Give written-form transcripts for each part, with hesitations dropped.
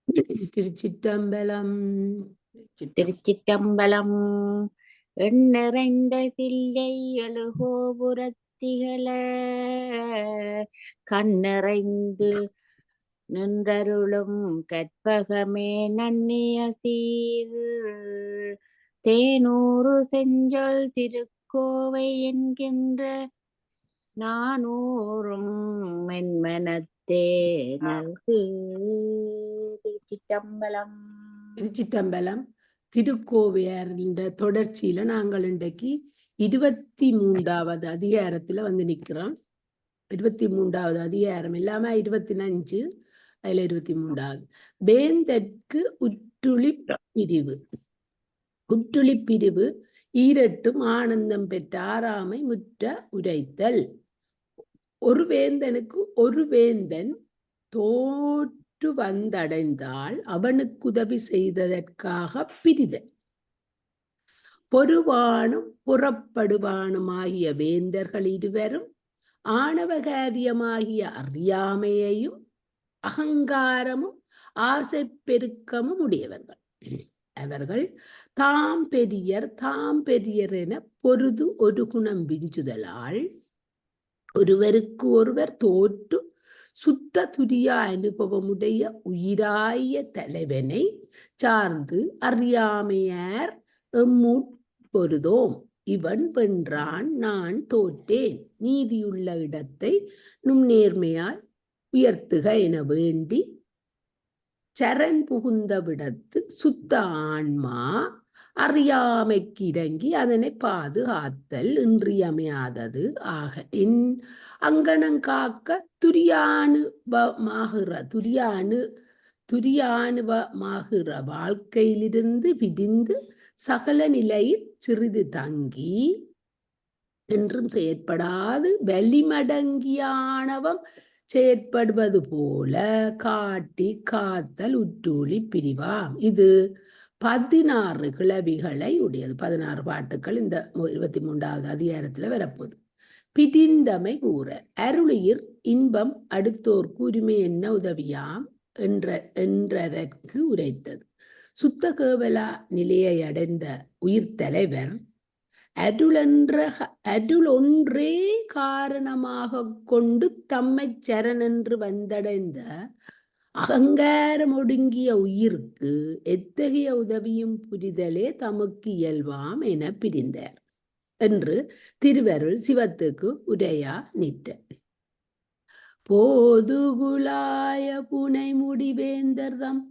திருச்சிற்றம்பலம். திருச்சிற்றம்பலம். எண்ணிறைந்த தில்லை எழுகோபுரத்திகள கண்ணிறைந்து நின்றருளும் கற்பகமே நன்னிய சீர் தேனூறு செஞ்சொல் திருக்கோவை என்கின்ற நானூறும் மென்மனத்தே நல்கு. திருச்சிற்றம்பலம். திருச்சிற்றம்பலம். திருக்கோவையார் என்ற தொடர்ச்சியில நாங்கள் இன்றைக்கு 23வது அதிகாரத்துல வந்து நிக்கிறோம். 23வது அதிகாரம் இல்லாம 25, அதுல 23வது வேந்தற்கு உற்றுளி பிரிவு. உற்றுளி பிரிவு ஈரட்டும் ஆனந்தம் பெற்ற ஆறாமை முற்ற உரைத்தல். ஒரு வேந்தனுக்கு ஒரு வேந்தன் தோற்று வந்தடைந்தால் அவனுக்கு உதவி செய்ததற்காக பிரிதல். பொறுவானும் புறப்படுவானுமாகிய வேந்தர்கள் இருவரும் ஆணவகாரியமாகிய அறியாமையையும் அகங்காரமும் ஆசை பெருக்கமும் உடையவர்கள். அவர்கள் தாம் பெரியர் என பொருது ஒரு குணம் விஞ்சுதலால் ஒருவருக்கு ஒருவர் தோற்று சுத்த துரிய அனுபவமுடைய உயிராய தலைவனை சார்ந்து அறியாமையார் பொருதோம். இவன் வென்றான், நான் தோற்றேன், நீதியுள்ள இடத்தை நும் நேர்மையால் உயர்த்துக என வேண்டி சரண் புகுந்த விடத்து சுத்த ஆன்மா அறியாமைக்கு இறங்கி அதனை பாதுகாத்தல் இன்றியமையாதது ஆக என் அங்கனங்காக்க துரியானுவமாகிற வாழ்க்கையிலிருந்து விடிந்து சகல நிலையில் சிறிது தங்கி என்றும் செயற்படாது வலிமடங்கியானவம் செயற்படுவது போல காட்டி காத்தல் உற்றூழி பிரிவாம். இது 16 கிளவிகளை உடையது. 16 பாட்டுக்கள் இந்த 23வது அதிகாரத்துல வரப்போகுது. பிரிந்தமை கூற அருளியிர் இன்பம் அடுத்தோர்க்கு உரிமை என்ன உதவியாம் என்றற்கு உரைத்தது. சுத்த கேவலா நிலையை அடைந்த உயிர் தலைவர் அருள் ஒன்றே காரணமாக கொண்டு தம்மை சரணென்று வந்தடைந்த அகங்காரம் ஒடுங்கிய உயிருக்கு எத்தகைய உதவியும் புரிதலே தமக்கு இயல்பாம் என பிரிந்தார் என்று திருவருள் சிவத்துக்கு உரையா நிற்ற. போதுகுலாய புனை முடிவேந்தர்தம்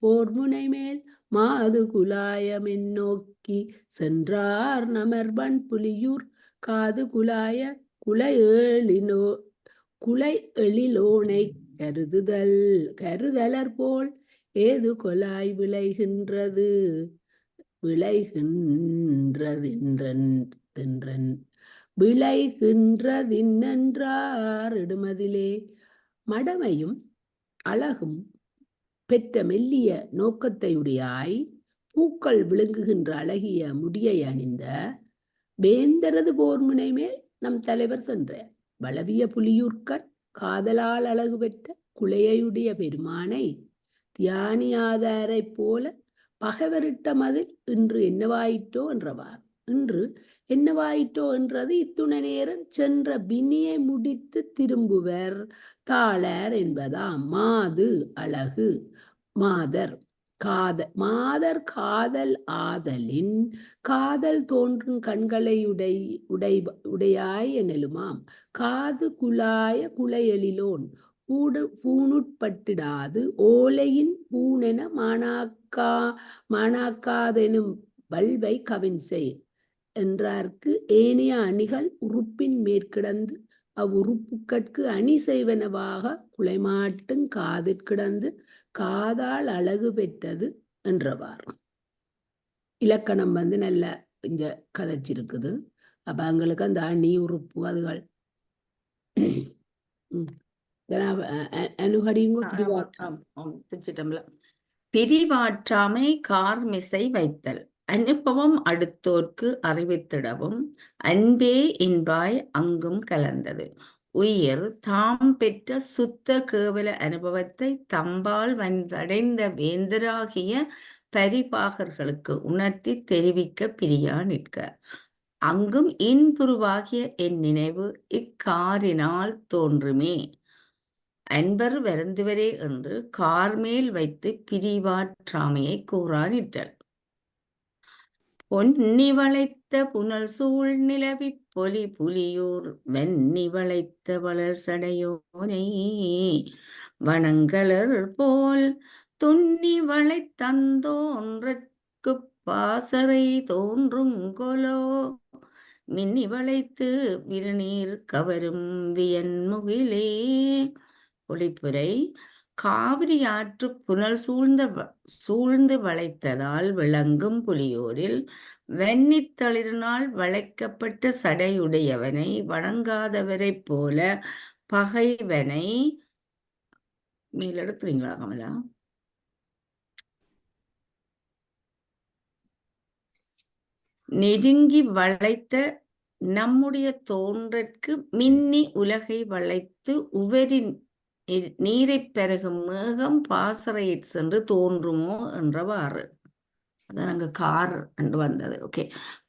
போர்முனை மேல் மாது குலாயமென் நோக்கி சென்றார் நமர்பன் புலியூர் காது குலாய குலை எழிலோனை கருதலர் போல் ஏது கொலாய் விளைகின்றதின்றார் இடுமதிலே. மடமையும் அழகும் பெற்ற மெல்லிய நோக்கத்தையுடையாய் பூக்கள் விழுங்குகின்ற அழகிய முடியை அணிந்த வேந்தரது போர்முனை மேல் நம் தலைவர் சென்றார். வளவிய புலியூர்கண் காதலால் அழகு பெற்ற குலையுடைய பெருமானை தியானியாதாரை போல பகைவரிட்ட மதில் இன்று என்னவாயிற்றோ என்றவார். இன்று என்னவாயிற்றோ என்றது இத்துணை நேரம் சென்ற வினியை முடித்து திரும்புவர் தாளர் என்பதாம். மாது அழகு, மாதர் காதல் ஆதலின் காதல் தோன்றும் கண்களை உடையாய் எனலுமாம். காது குலாய குலையெழிலோன் பூணுட்பட்டிடாது ஓலையின் பூனென மானாக்காதெனும் வல்வை கவின்சை என்றார்க்கு ஏனைய அணிகள் உறுப்பின் மேற்கிடந்து அவ்வுறுப்புக்கட்கு அணி செய்வனவாக குலைமாட்டும் காதிற்கிடந்து காதால் அழகு பெற்றது என்றவார். இலக்கணம் வந்து நல்ல இங்க கதைச்சிருக்குது. அப்ப எங்களுக்கு அந்த அணி உறுப்பு அதுகள் பிரிவாற்றாமை கார்மிசை வைத்தல் அனுபவம் அடுத்தோர்க்கு அறிவித்திடவும் அன்பே இன்பாய் அங்கும் கலந்தது. உயிர் தாம் பெற்ற சுத்த கேவல அனுபவத்தை தம்பால் வந்தடைந்த வேந்தராகிய பரிபாகர்களுக்கு உணர்த்தி தெரிவிக்க பிரியா நிற்க. அங்கும் இன்புருவாகிய என் நினைவு இக்காரினால் தோன்றுமே. அன்பர் வருந்துவரே என்று கார்மேல் வைத்து பிரிவாற்றாமையை கூறானிற்றல். பொன்னி வளைத்த புனல் சூழ் நிலவி பொலி புலியூர் வெண்ணி வளைத்த வளர் சடையோனை வணங்கலர் போல் துண்ணி வளைத்தந்தோன்றற்கு பாசறை தோன்றுங்கொலோ மின்னி வளைத்து விருநீர் கவரும் வியன்முகிலே. ஒளிப்புரை. காவிரி ஆற்று புனல் சூழ்ந்து வளைத்ததால் விளங்கும் புலியூரில் வெண்ணித்தளிரினால் வளைக்கப்பட்ட சடையுடையவனை வணங்காதவரைப் போல பகைவனை மேலெடுக்கிறீங்களா கமலா? நெருங்கி வளைத்த நம்முடைய தோன்றற்கு மின்னி உலகை வளைத்து உவரி நீரை பெருகும் மேகம் பாசறையில் சென்று தோன்றுமோ என்றவாறு. அதான் அங்க கார் என்று வந்தது. ஓகே.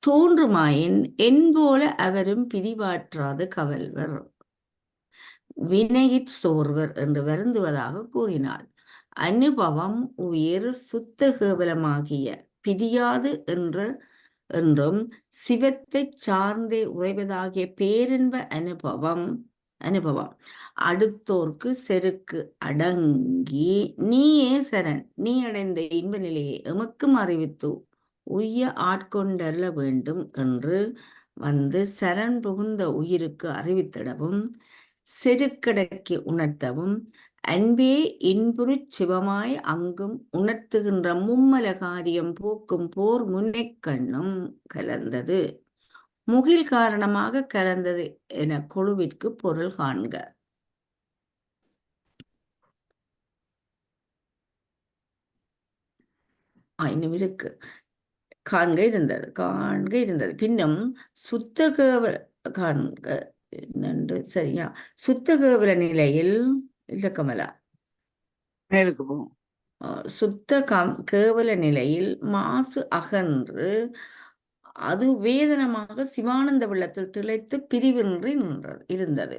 தோன்றுமாயின் என்போல அவரும் பிரிவாற்றாது கவல்வர் வினையிற் சோர்வர் என்று வருந்துவதாக கூறினாள். அனுபவம் உயிர் சுத்த கேவலமாகிய பிரியாது என்றும் சிவத்தை சார்ந்தே உறைவதாகிய பேரின்ப அனுபவம் அடுத்தோர்க்கு செருக்கு அடங்கி நீயே சரண் நீ அடைந்த இன்ப நிலையை எமக்கும் அறிவித்து உய்ய ஆட்கொண்டல்ல வேண்டும் என்று வந்து சரண் புகுந்த உயிருக்கு அறிவித்திடவும் செருக்கடக்கி உணர்த்தவும் அன்பே இன்புறுச் சிவமாய் அங்கும் உணர்த்துகின்ற மும்மல காரியம் போக்கும் போர் முன்னைக்கண்ணும் கலந்தது முகில் காரணமாக கலந்தது என குழுவிற்கு பொருள் காண்க. இன்னும் இருக்கு. காண்க இருந்தது பின்னும் சுத்தகேவல காண்க என்னண்டு சரியா சுத்தகேவல நிலையில் இல்ல கமலா மேலுக்கு போகும். சுத்த கேவல நிலையில் மாசு அகன்று அது வேதனமாக சிவானந்த வெள்ளத்தில் திளைத்து பிரிவின்றி இருந்தது.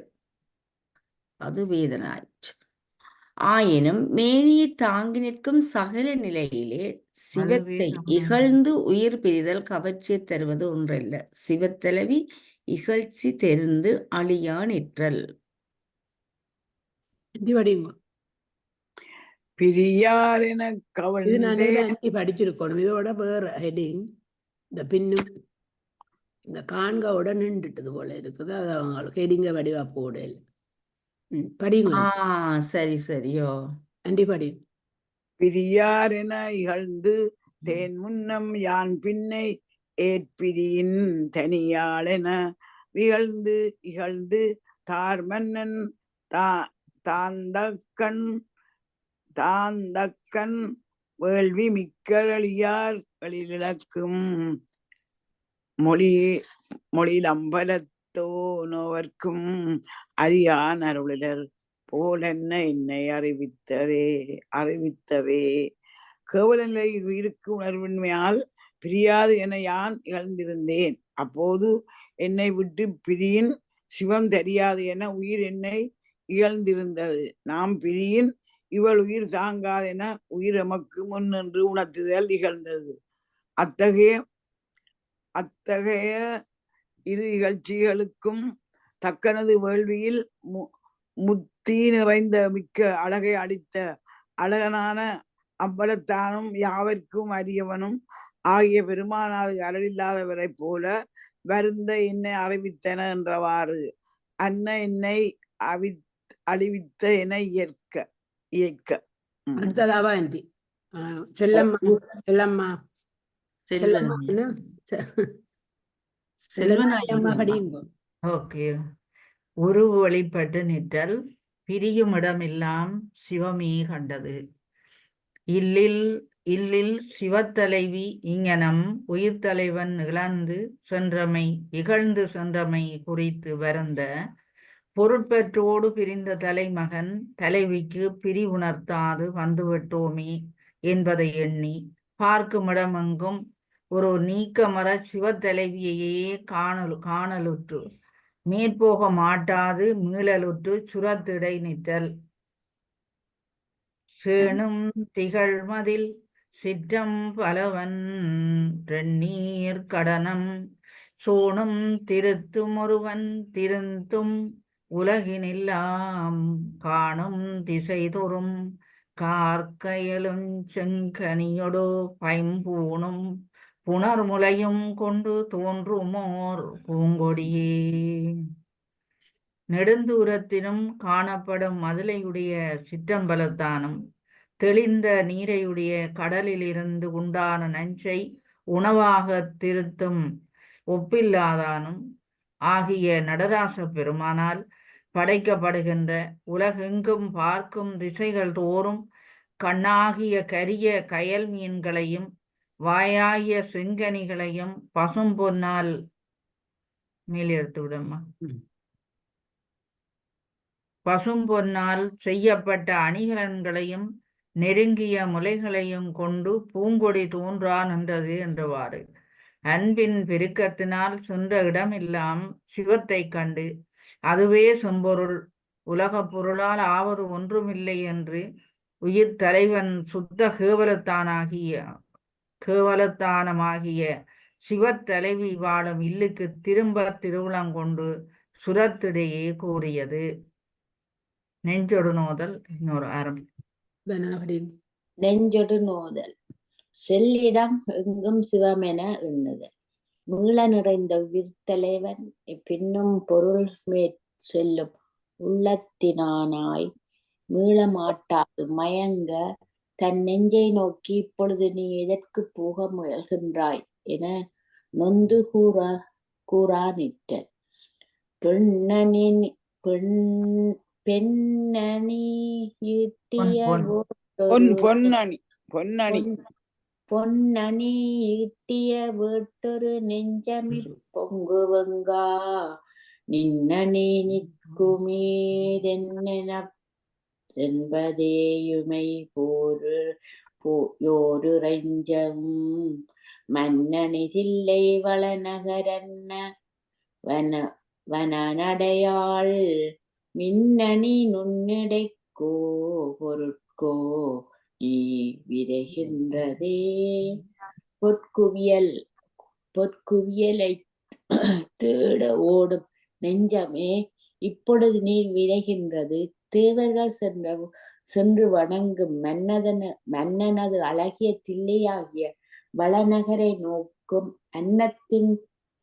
அது வேதனாயிற்று. ஆயினும் மேனியை தாங்கி நிற்கும் சகல நிலையிலே சிவத்தை இகழ்ந்து உயிர் பிரிதல் கவர்ச்சியை தருவது ஒன்றல்ல. சிவத்தலைவி இகழ்ச்சி தெரிந்து அழியா நிற்றல். பிரியார் என படிச்சிருக்கணும். இதோட வேற ஹெட்டிங் இந்த பின்னும் இந்த காண்கோட நின்றுட்டது போல இருக்குது. அது அவங்களுக்கு ஹெடிங்க வடிவா போடல. படிங்க. சரி சரியோ அண்டி படி. பிரியார் என இகழ்ந்து தேன் முன்னம் யான் பின்னை ஏற்பிரியின் தனியாளென விகழ்ந்து இகழ்ந்து தார் மன்னன் தாந்தக்கண் வேள்வி மிக்களியார் வெளியிழக்கும் மொழிலம்பலத்தோனோவர்க்கும் அறியான் அருளிலர் போலென்ன என்னை அறிவித்தவே. கேவல நிலையில் உயிருக்கு உணர்வின்மையால் பிரியாது என யான் இகழ்ந்திருந்தேன். அப்போது என்னை விட்டு பிரியின் சிவம் தெரியாது என உயிர் என்னை இகழ்ந்திருந்தது. நாம் பிரியின் இவள் உயிர் தாங்காதென உயிர் எமக்கு முன் என்று உணர்த்துதல் இகழ்ந்தது. அத்தகைய இரு இகழ்ச்சிகளுக்கும் தக்கனது வேள்வியில் முத்தி நிறைந்த மிக்க அழகை அளித்த அழகனான அம்பலத்தானும் யாவர்க்கும் அரியவனும் ஆகிய பெருமானாது அருளில்லாதவரை போல வருந்த என்னை அறிவித்தன என்றவாறு அன்ன என்னை அழிவித்த என இயக்க. அடுத்ததாவா ஆண்டி செல்லம்மா ஓகே. உருவு வழிபட்டு நிற்றல் பிரியும் இடமெல்லாம் சிவமே கண்டது. இல்லில் சிவத்தலைவி இங்கனம் உயிர் தலைவன் இகழ்ந்து சென்றமை குறித்து வருந்த பொருட்பற்றோடு பிரிந்த தலைமகன் தலைவிக்கு பிரிவுணர்த்தாது வந்துவிட்டோமே என்பதை எண்ணி பார்க்குமிடமெங்கும் ஒரு நீக்கமர சிவத்தலைவியையே காணலுற்று மேற்போக மாட்டாது மீளலுற்று சுரத்திடை நிற்றல். சேணும் திகழ்மதில் சிற்றம் பலவன் நீர் கடனம் சோணும் திருத்தும் ஒருவன் திருந்தும் உலகினில்லாம் காணும் திசைதொறும் கார்க்கையலும் செங்கனியொடு பைம்பூணும் புணர்முலையும் கொண்டு தோன்றுமோர் பூங்கொடியே. நெடுந்தூரத்திலும் காணப்படும் மதுளையுடைய சிற்றம்பலத்தானும் தெளிந்த நீரையுடைய கடலிலிருந்து உண்டான நஞ்சை உணவாக திருத்தும் ஒப்பில்லாதானும் ஆகிய நடராச பெருமானால் படைக்கப்படுகின்ற உலகெங்கும் பார்க்கும் திசைகள் தோறும் கண்ணாகிய கரிய கயல் மீன்களையும் வாயாகிய செங்கனிகளையும் பசும் பொன்னால் மேலெடுத்து விடமா பசும் பொன்னால் செய்யப்பட்ட அணிகலன்களையும் நெருங்கிய முலைகளையும் கொண்டு பூங்கொடி தோன்றா நின்றது என்றவாறு அன்பின் பெருக்கத்தினால் சென்ற இடமெல்லாம் சிவத்தை கண்டு அதுவே செம்பொருள் உலகப் பொருளால் ஆவது ஒன்றுமில்லை என்று உயிர் தலைவன் சுத்த கேவலத்தானமாகிய சிவத்தலைவி வாழும் இல்லுக்கு திரும்ப திருவுளங்கொண்டு சுரத்திடையே கூறியது. நெஞ்சொடு நோதல் இன்னொரு ஆரம்பி. நெஞ்சொடு நோதல் செல்லிடம் எங்கும் சிவமென எண்ணுதல் மீள நிறைந்த உயிர்த்தலைவன் பின்னும் பொருள் மேற் செல்லும் உள்ளத்தினானாய் மீள மாட்டாது மயங்க தன் நெஞ்சை நோக்கி இப்பொழுது நீ எதற்கு போக முயல்கின்றாய் என நொந்து கூறா நிற்றல். பெண்ணணி ஈட்டிய பொன்னணி ஈட்டிய வீட்டொரு நெஞ்சமி பொங்குவங்கா நின்னணி நிற்குமீதென்பதேயுமை யோருரைஞ்சம் மன்னணி தில்லை வளநகரன்ன வனநடையாள் மின்னணி நுண்ணிடைக்கோ பொருட்கோ நீ விரைகின்றதே. பொற்குவியலை தேட ஓடும் நெஞ்சமே இப்பொழுது நீர் விரைகின்றது தேவர்கள் சென்று வணங்கும் மன்னனது அழகிய தில்லையாகிய வளநகரை நோக்கும் அன்னத்தின்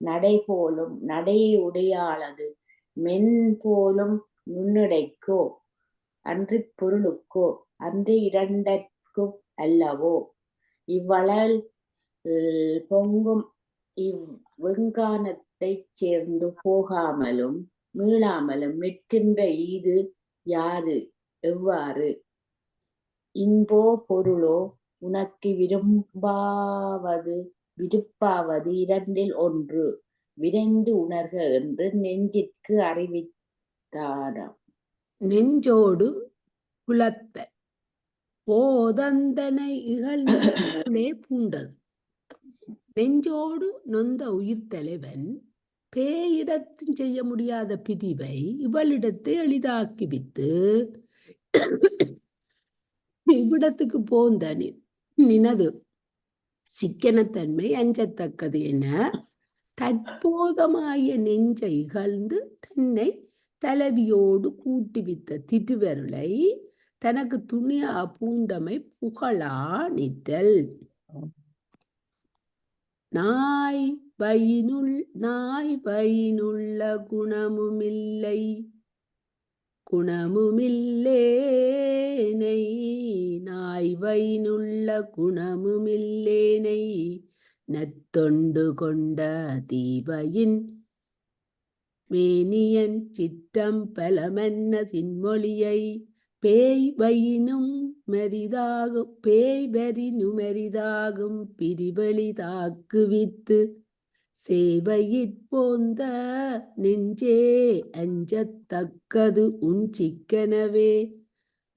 நடை போலும் நடையை உடையாளது மென் போலும் நுண்ணிடைக்கோ அன்றி பொருளுக்கோ அன்று இரண்டற்கும் அல்லவோ. இவ்வளல் பொங்கும் இவ்வெங்கானத்தைச் சேர்ந்து போகாமலும் மீளாமலும் நிற்கின்ற ஈது யாது எவ்வாறு? இன்போ பொருளோ உனக்கு விருப்பாவது இரண்டில் ஒன்று விரைந்து உணர்க என்று நெஞ்சிற்கு அறிவித்தாராம். நெஞ்சோடு குலத்த போதந்தனை இகழ்ந்தே பூண்டது. நெஞ்சோடு நொந்த உயிர் தலைவன் பேயிடத்தில் செய்ய முடியாத பிரிவை இவளிடத்தை எளிதாக்கிவித்து இவ்விடத்துக்கு போந்த நினது சிக்கனத்தன்மை அஞ்சத்தக்கது என தற்போதமாய நெஞ்சை இகழ்ந்து தன்னை தலைவியோடு கூட்டிவித்த திருவருளை தனக்கு துணியா பூண்டமை புகழா நிற்றல். நாய் வயினுள்ள குணமுமில்லேனை நாய் வயினுள்ள குணமுமில்லேனை நத்தொண்டு கொண்ட தீபையின் மேனியன் சிற்றம் பலமன்ன சின்மொழியை பேய்வரினும் மரிதாகும் பிரிவெளி தாக்குவித்து சேவையிற் போந்த நெஞ்சே அஞ்சத்தக்கது உன் சிக்கனவே.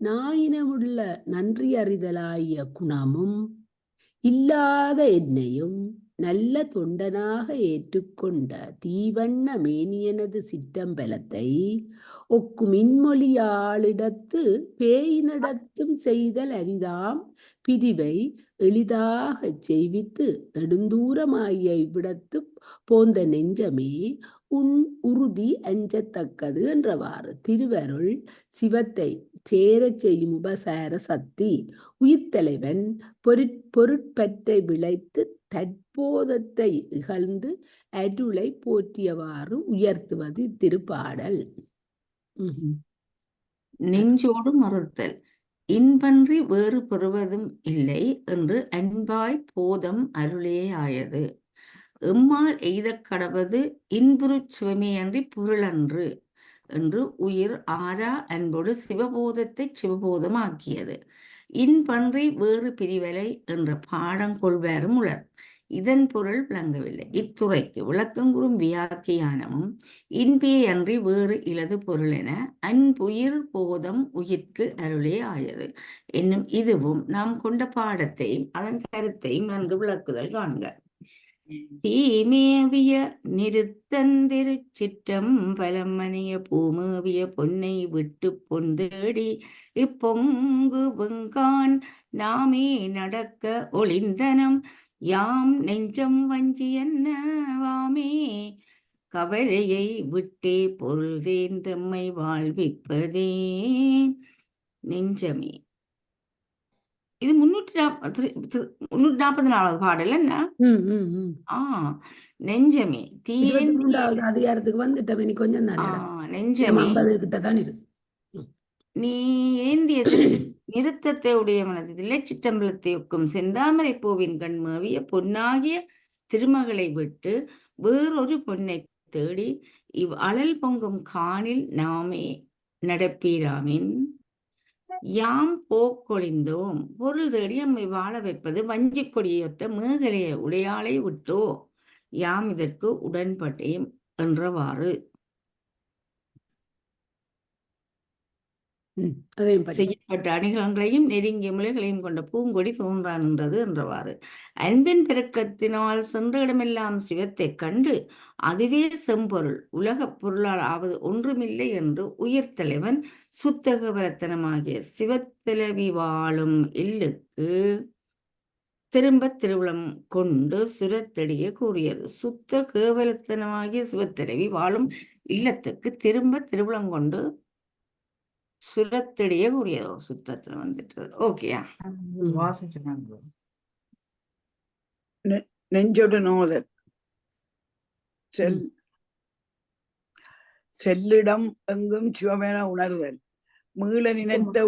நாயினமுள்ள நன்றி அறிதலாய குணமும் இல்லாத என்னையும் நல்ல தொண்டனாக ஏற்றுக்கொண்ட தீவண்ண மேனியனது சிற்றம்பலத்தை ஒக்கும் இன்மொழியாளிடத்து பேயினிடத்தும் செய்தல் அரிதாம் பிரிவை எளிதாகச் செய்வித்து நெடுந்தூரமாகிய இவ்விடத்து போந்த நெஞ்சமே உன் உறுதி அஞ்சத்தக்கது என்றவாறு திருவருள் சிவத்தை சேரச் செய்யும் உபசார சக்தி உயிர்த்தலைவன் பொருட்பற்றை விளைத்து தற்போதத்தை இகழ்ந்து அருளை போற்றியவாறு உயர்த்துவது திருப்பாடல். நெஞ்சோடு மறுத்தல் இன்பன்றி வேறு பெறுவதும் இல்லை என்று அன்பாய் போதம் அருளே ஆயது. எம்மால் எய்தக் கடவது இன்புறுச் சிவமே அன்றி பொருளன்று என்று உயிர் ஆரா அன்போடு சிவபோதத்தை சிவபோதமாக்கியது. இன்பன்றி வேறு பிரிவலை என்ற பாடம் கொள்வாரும் உளர். இதன் பொருள் விளங்கவில்லை. இத்துறைக்கு விளக்கங்குறும் வியாக்கியானமும் இன்பியை அன்றி வேறு இலது பொருள் என அன்புயிர் போதம் உயிர்க்கு அருளே ஆயது என்னும் இதுவும் நாம் கொண்ட பாடத்தையும் அதன் கருத்தையும் நன்கு விளக்குதல் காண்க. தீமேவிய நிறுத்தந்திரு சிற்றம் பலமணிய பூமேவிய பொன்னை விட்டு பொந்தேடி இப்பொங்கு வெங்கான் நாமே நடக்க ஒளிந்தனம் யாம் நெஞ்சம் வஞ்சி என்னவாமே கவலையை விட்டே பொருள் தேர்ந்தம்மை வாழ்விப்பதே. நெஞ்சமே இது 344வது பாடல் என்ன? நெஞ்சமே தீயேந்திய அதிகாரத்துக்கு வந்துட்டோம். இனி கொஞ்சம் தானே நெஞ்சமே 50 கிட்டத்தான் இருக்கு. நீ ஏந்தியது நிறுத்தத்தை உடைய மனதிலே சிற்றம்பலத்தை ஒக்கும் செந்தாமரை பூவின் கண்மேவிய பொன்னாகிய திருமகளை விட்டு வேறொரு பொன்னை தேடி இவ் அழல் பொங்கும் காணில் நாமே நடப்பீராமின் யாம் போக்கொழிந்தோம் பொருள் தேடி நம்மை வாழ வைப்பது வஞ்சி கொடியொத்த மேகலைய உடையாளை விட்டோ யாம் இதற்கு உடன்பட்டேன் என்றவாறு செய்யப்பட்ட அணிகலங்களையும் நெருங்கிய முலைகளையும் கொண்ட பூங்கொடி தோன்றான் என்றது என்றவாறு அன்பின் பெருக்கத்தினால் சென்ற இடமெல்லாம் சிவத்தை கண்டு அதுவே செம்பொருள் உலகப் பொருளால் ஆவது ஒன்றுமில்லை என்று உயிர்த்தலைவன் சுத்தகவரத்தனமாகிய சிவத்தலைவி வாழும் இல்லுக்கு திரும்ப திருவுளம் கொண்டு சுரத்தடிய கூறியது. சுத்த கேவலத்தனமாகிய சிவத்தலைவி வாழும் இல்லத்துக்கு திரும்ப திருவுளம் கொண்டு சுரத்தடிய கூறியதோ சுத்தத்துல வந்துட்டு. ஓகேயா? நெஞ்சோடு நோதல் செல்லிடம் எங்கும் சிவமென உணர்தல் மீள நினைத்த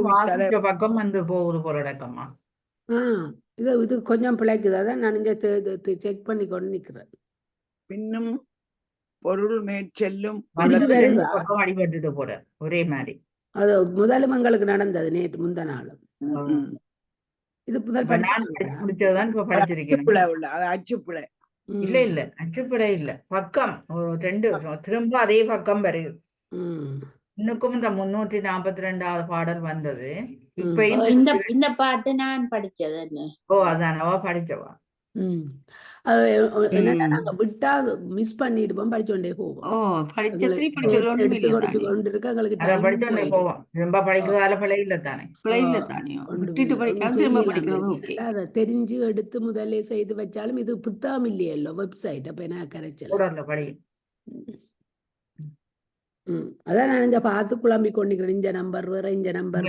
பக்கம் வந்து போகுது போலடக்கம்மா. இது கொஞ்சம் பிழைக்குது. அதான் நான் இங்க செக் பண்ணி கொண்டு நிக்கிறேன். பின்னும் பொருள் மேற்செல்லும் பக்கம் அடிபட்டுட்டு போற ஒரே மாதிரி. அது முதலும் எங்களுக்கு நடந்தது நேற்று முந்த நாளும். இது முதல் படிச்சதுதான் இப்ப படிச்சிருக்கேன். அச்சுப்பிழை இல்ல அச்சுப்பிழை இல்ல, பக்கம் 2 திரும்ப அதே பக்கம் வருது. இன்னுக்கும் இந்த 342வது பாடல் வந்தது. இப்ப இந்த பாட்டு நான் படிச்சது. அதானவா படிச்சவா? நாங்க விட்டா மிஸ் பண்ணிடுவோம், படிச்சோண்டே போவோம். எடுத்து கொடுத்து கொண்டு இருக்க எங்களுக்கு போவோம். ரொம்ப படிக்கிறதால பிழை இல்ல தானே. அதை தெரிஞ்சு எடுத்து முதல்ல செய்து வச்சாலும் இது புத்தகம் இல்லையல்லோ, வெப்சைட். அப்ப என்ன கரைச்சல் படி. அதான் நான் இந்த பார்த்து குழம்பி கொண்டிருக்கிறேன். இந்த நம்பர் வேற, இந்த நம்பர்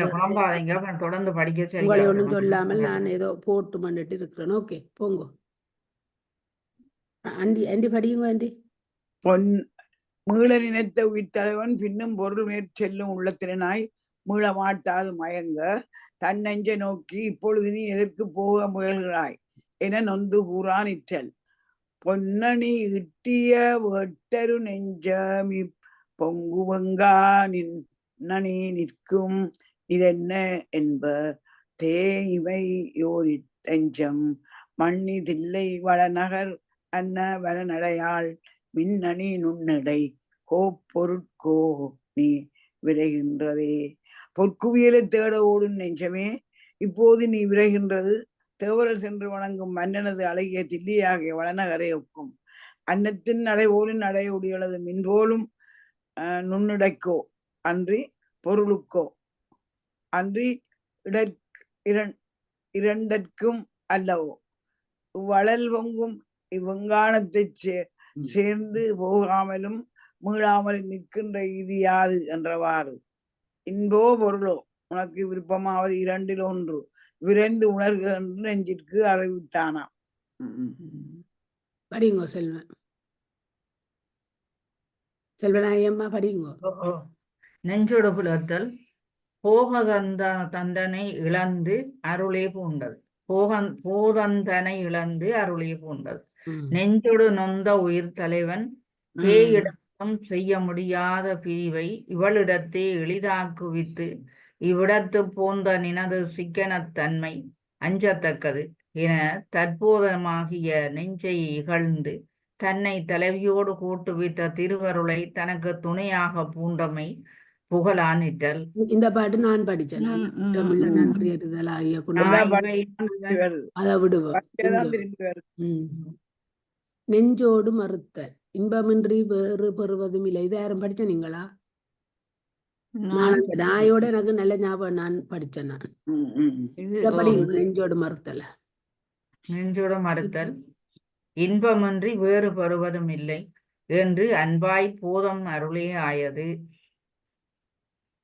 தொடர்ந்து படிக்க உங்களை ஒன்றும் சொல்லாமல் நான் ஏதோ போட்டு பண்ணிட்டு இருக்கிறேன். ஓகே, போங்க ஆண்டி படியுங்க ஆண்டி. மீள நினைத்த உயிர்த்தலைவன் பின்னும் பொருள் மேற்செல்லும் உள்ளத்தினாய் மீள மாட்டாது மயங்க தன் நெஞ்சை நோக்கி இப்பொழுது நீ எதற்கு போக முயல்கிறாய் என நொந்து கூறான் இற்றல். பொன்னணி இட்டிய வெட்டரு நெஞ்சமி பொங்குவங்கா நின்னணி நிற்கும் இதென்ன என்ப தேய்மை யோரி தஞ்சம் மண்ணி தில்லை வளநகர் அன்ன வனநடையாள் மின்னணி நுண்ணடை கோப்பொருட்கோ நீ விரைகின்றதே. பொற்குவியலை தேட ஓடும் நெஞ்சமே, இப்போது நீ விரைகின்றது தேவரல் சென்று வணங்கும் மன்னனது அழகிய தில்லியாகிய வளநகரை ஒக்கும். அன்னத்தின் நடைபோலும் நடையுடையளது மின்போலும் நுண்ணுடைக்கோ அன்றி பொருளுக்கோ அன்றி இரண்டற்கும் அல்லவோ. இவ்வளல் பொங்கும் இவ்வெங்கானத்தைச் சேர்ந்து போகாமலும் மீளாமலும் நிற்கின்ற இது யாது என்றவாறு. இன்போ பொருளோ உனக்கு விருப்பமாவது இரண்டில் ஒன்று விரைந்து உணர்க என்று நெஞ்சிற்கு அறிவித்தானாம். படிங்கோ செல்வன். செல்வனாயம்மா படிங்கோ. நெஞ்சோடு புலத்தல் போக தந்தனை இழந்து அருளே பூண்டது. போதந்தனை இழந்து அருளே பூண்டது. நெஞ்சொடு நொந்த உயிர் தலைவன் பேயிடத்தும் செய்ய முடியாத பிரிவை இவளிடத்தே எளிதாக்குவித்து இவ்விடத்து போந்த நினது சிக்கனத்தன்மை அஞ்சத்தக்கது என தற்போதமாகிய நெஞ்சை இகழ்ந்து தன்னை தலைவியோடு கூட்டுவித்த திருவருளை தனக்கு துணையாக பூண்டமை புகழானிட்டல். இந்த பாட்டு நான் படிச்சேன். நன்றி அறிதலாகிய அதை விடுவோம். நெஞ்சோடு மறுத்தல் இன்பமின்றி வேறு பெறுவதும் இல்லை. இதை யாரும் படிச்ச நீங்களா? நான் அந்த நாயோட எனக்கு நல்ல ஞாபகம். நான் படிச்சேன். நான் நெஞ்சோடு மறுத்தல். நெஞ்சோடு மறுத்தல் இன்பமின்றி வேறு பெறுவதும் இல்லை என்று அன்பாய் போதம் அருளே ஆயது.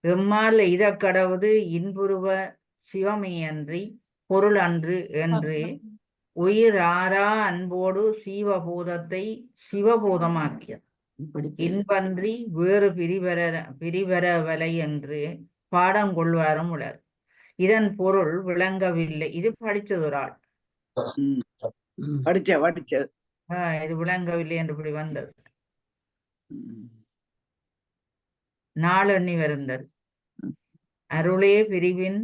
எம்மால் இதக்கடவுது இன்புருவ சிவமையன்றி பொருள் அன்று என்று உயிர் ஆறா அன்போடு சீவபோதத்தை சிவபோதமாக்கியது. இன்பன்றி வேறு பிரிவரவலை என்று பாடம் கொள்வாரும் உளர். இதன் பொருள் விளங்கவில்லை. இது படிச்சது ஒரு ஆள் இது விளங்கவில்லை என்று இப்படி வந்தது. நாளெண்ணி வருந்தது அருளே பிரிவின்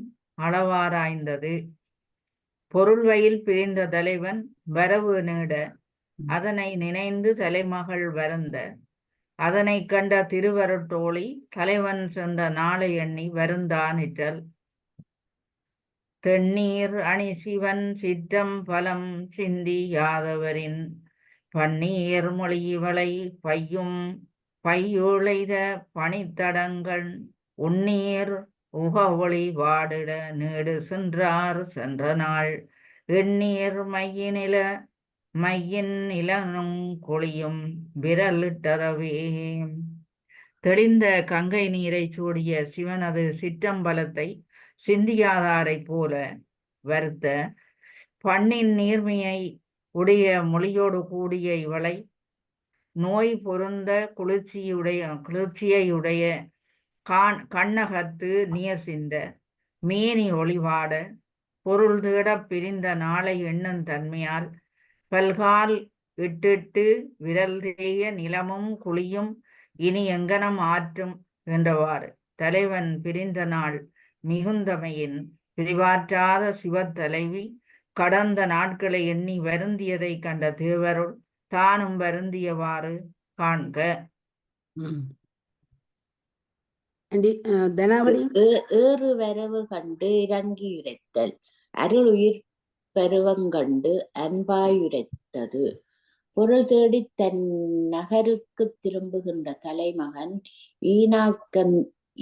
அளவாராய்ந்தது. பொருள்வயில் பிரிந்த தலைவன் வரவு நீட அதனை நினைந்து தலைமகள் வருந்த அதனை கண்ட திருவருட்டோழி தலைவன் சென்ற நாளை எண்ணி வருந்தானிற்றல். தென்னீர் அணி சிவன் சிற்றம் பலம் சிந்தி யாதவரின் பன்னீர் மொழிவளை பையுளைத பனித்தடங்கள் உன்னீர் உகவொளி வாடிட நீடு சென்றார் சென்ற நாள் எண்ணீர் மையின் இளனும் கொளியும் விரலிட்டரவே. தெளிந்த கங்கை நீரை சூடிய சிவனது சிற்றம்பலத்தை சிந்தியாதாரை போல வருத்த பண்ணின் நீர்மையை உடைய மொழியோடு கூடிய இவளை நோய் பொருந்த குளிர்ச்சியுடைய கண்ணகத்து நீர் சிந்த மேனி ஒளிவாட பொருள் தேட பிரிந்த நாளை எண்ணம் தன்மையால் பல்கால் இட்டிட்டு விரல் தேய நிலமும் குழியும் இனி எங்கனம் ஆற்றும் என்றவாறு தலைவன் பிரிந்த நாள் மிகுந்தமையின் பிரிவாற்றாத சிவத்தலைவி கடந்த நாட்களை எண்ணி வருந்தியதை கண்ட திருவருள் தானும் வருந்தியவாறு காண்க. ஏறு வரவு கண்டு இறங்கியுரைத்தல் அருள் உயிர் பருவங்கண்டு அன்பாயுரைத்தது. பொருள் தேடி தன் நகருக்கு திரும்புகின்ற தலைமகன்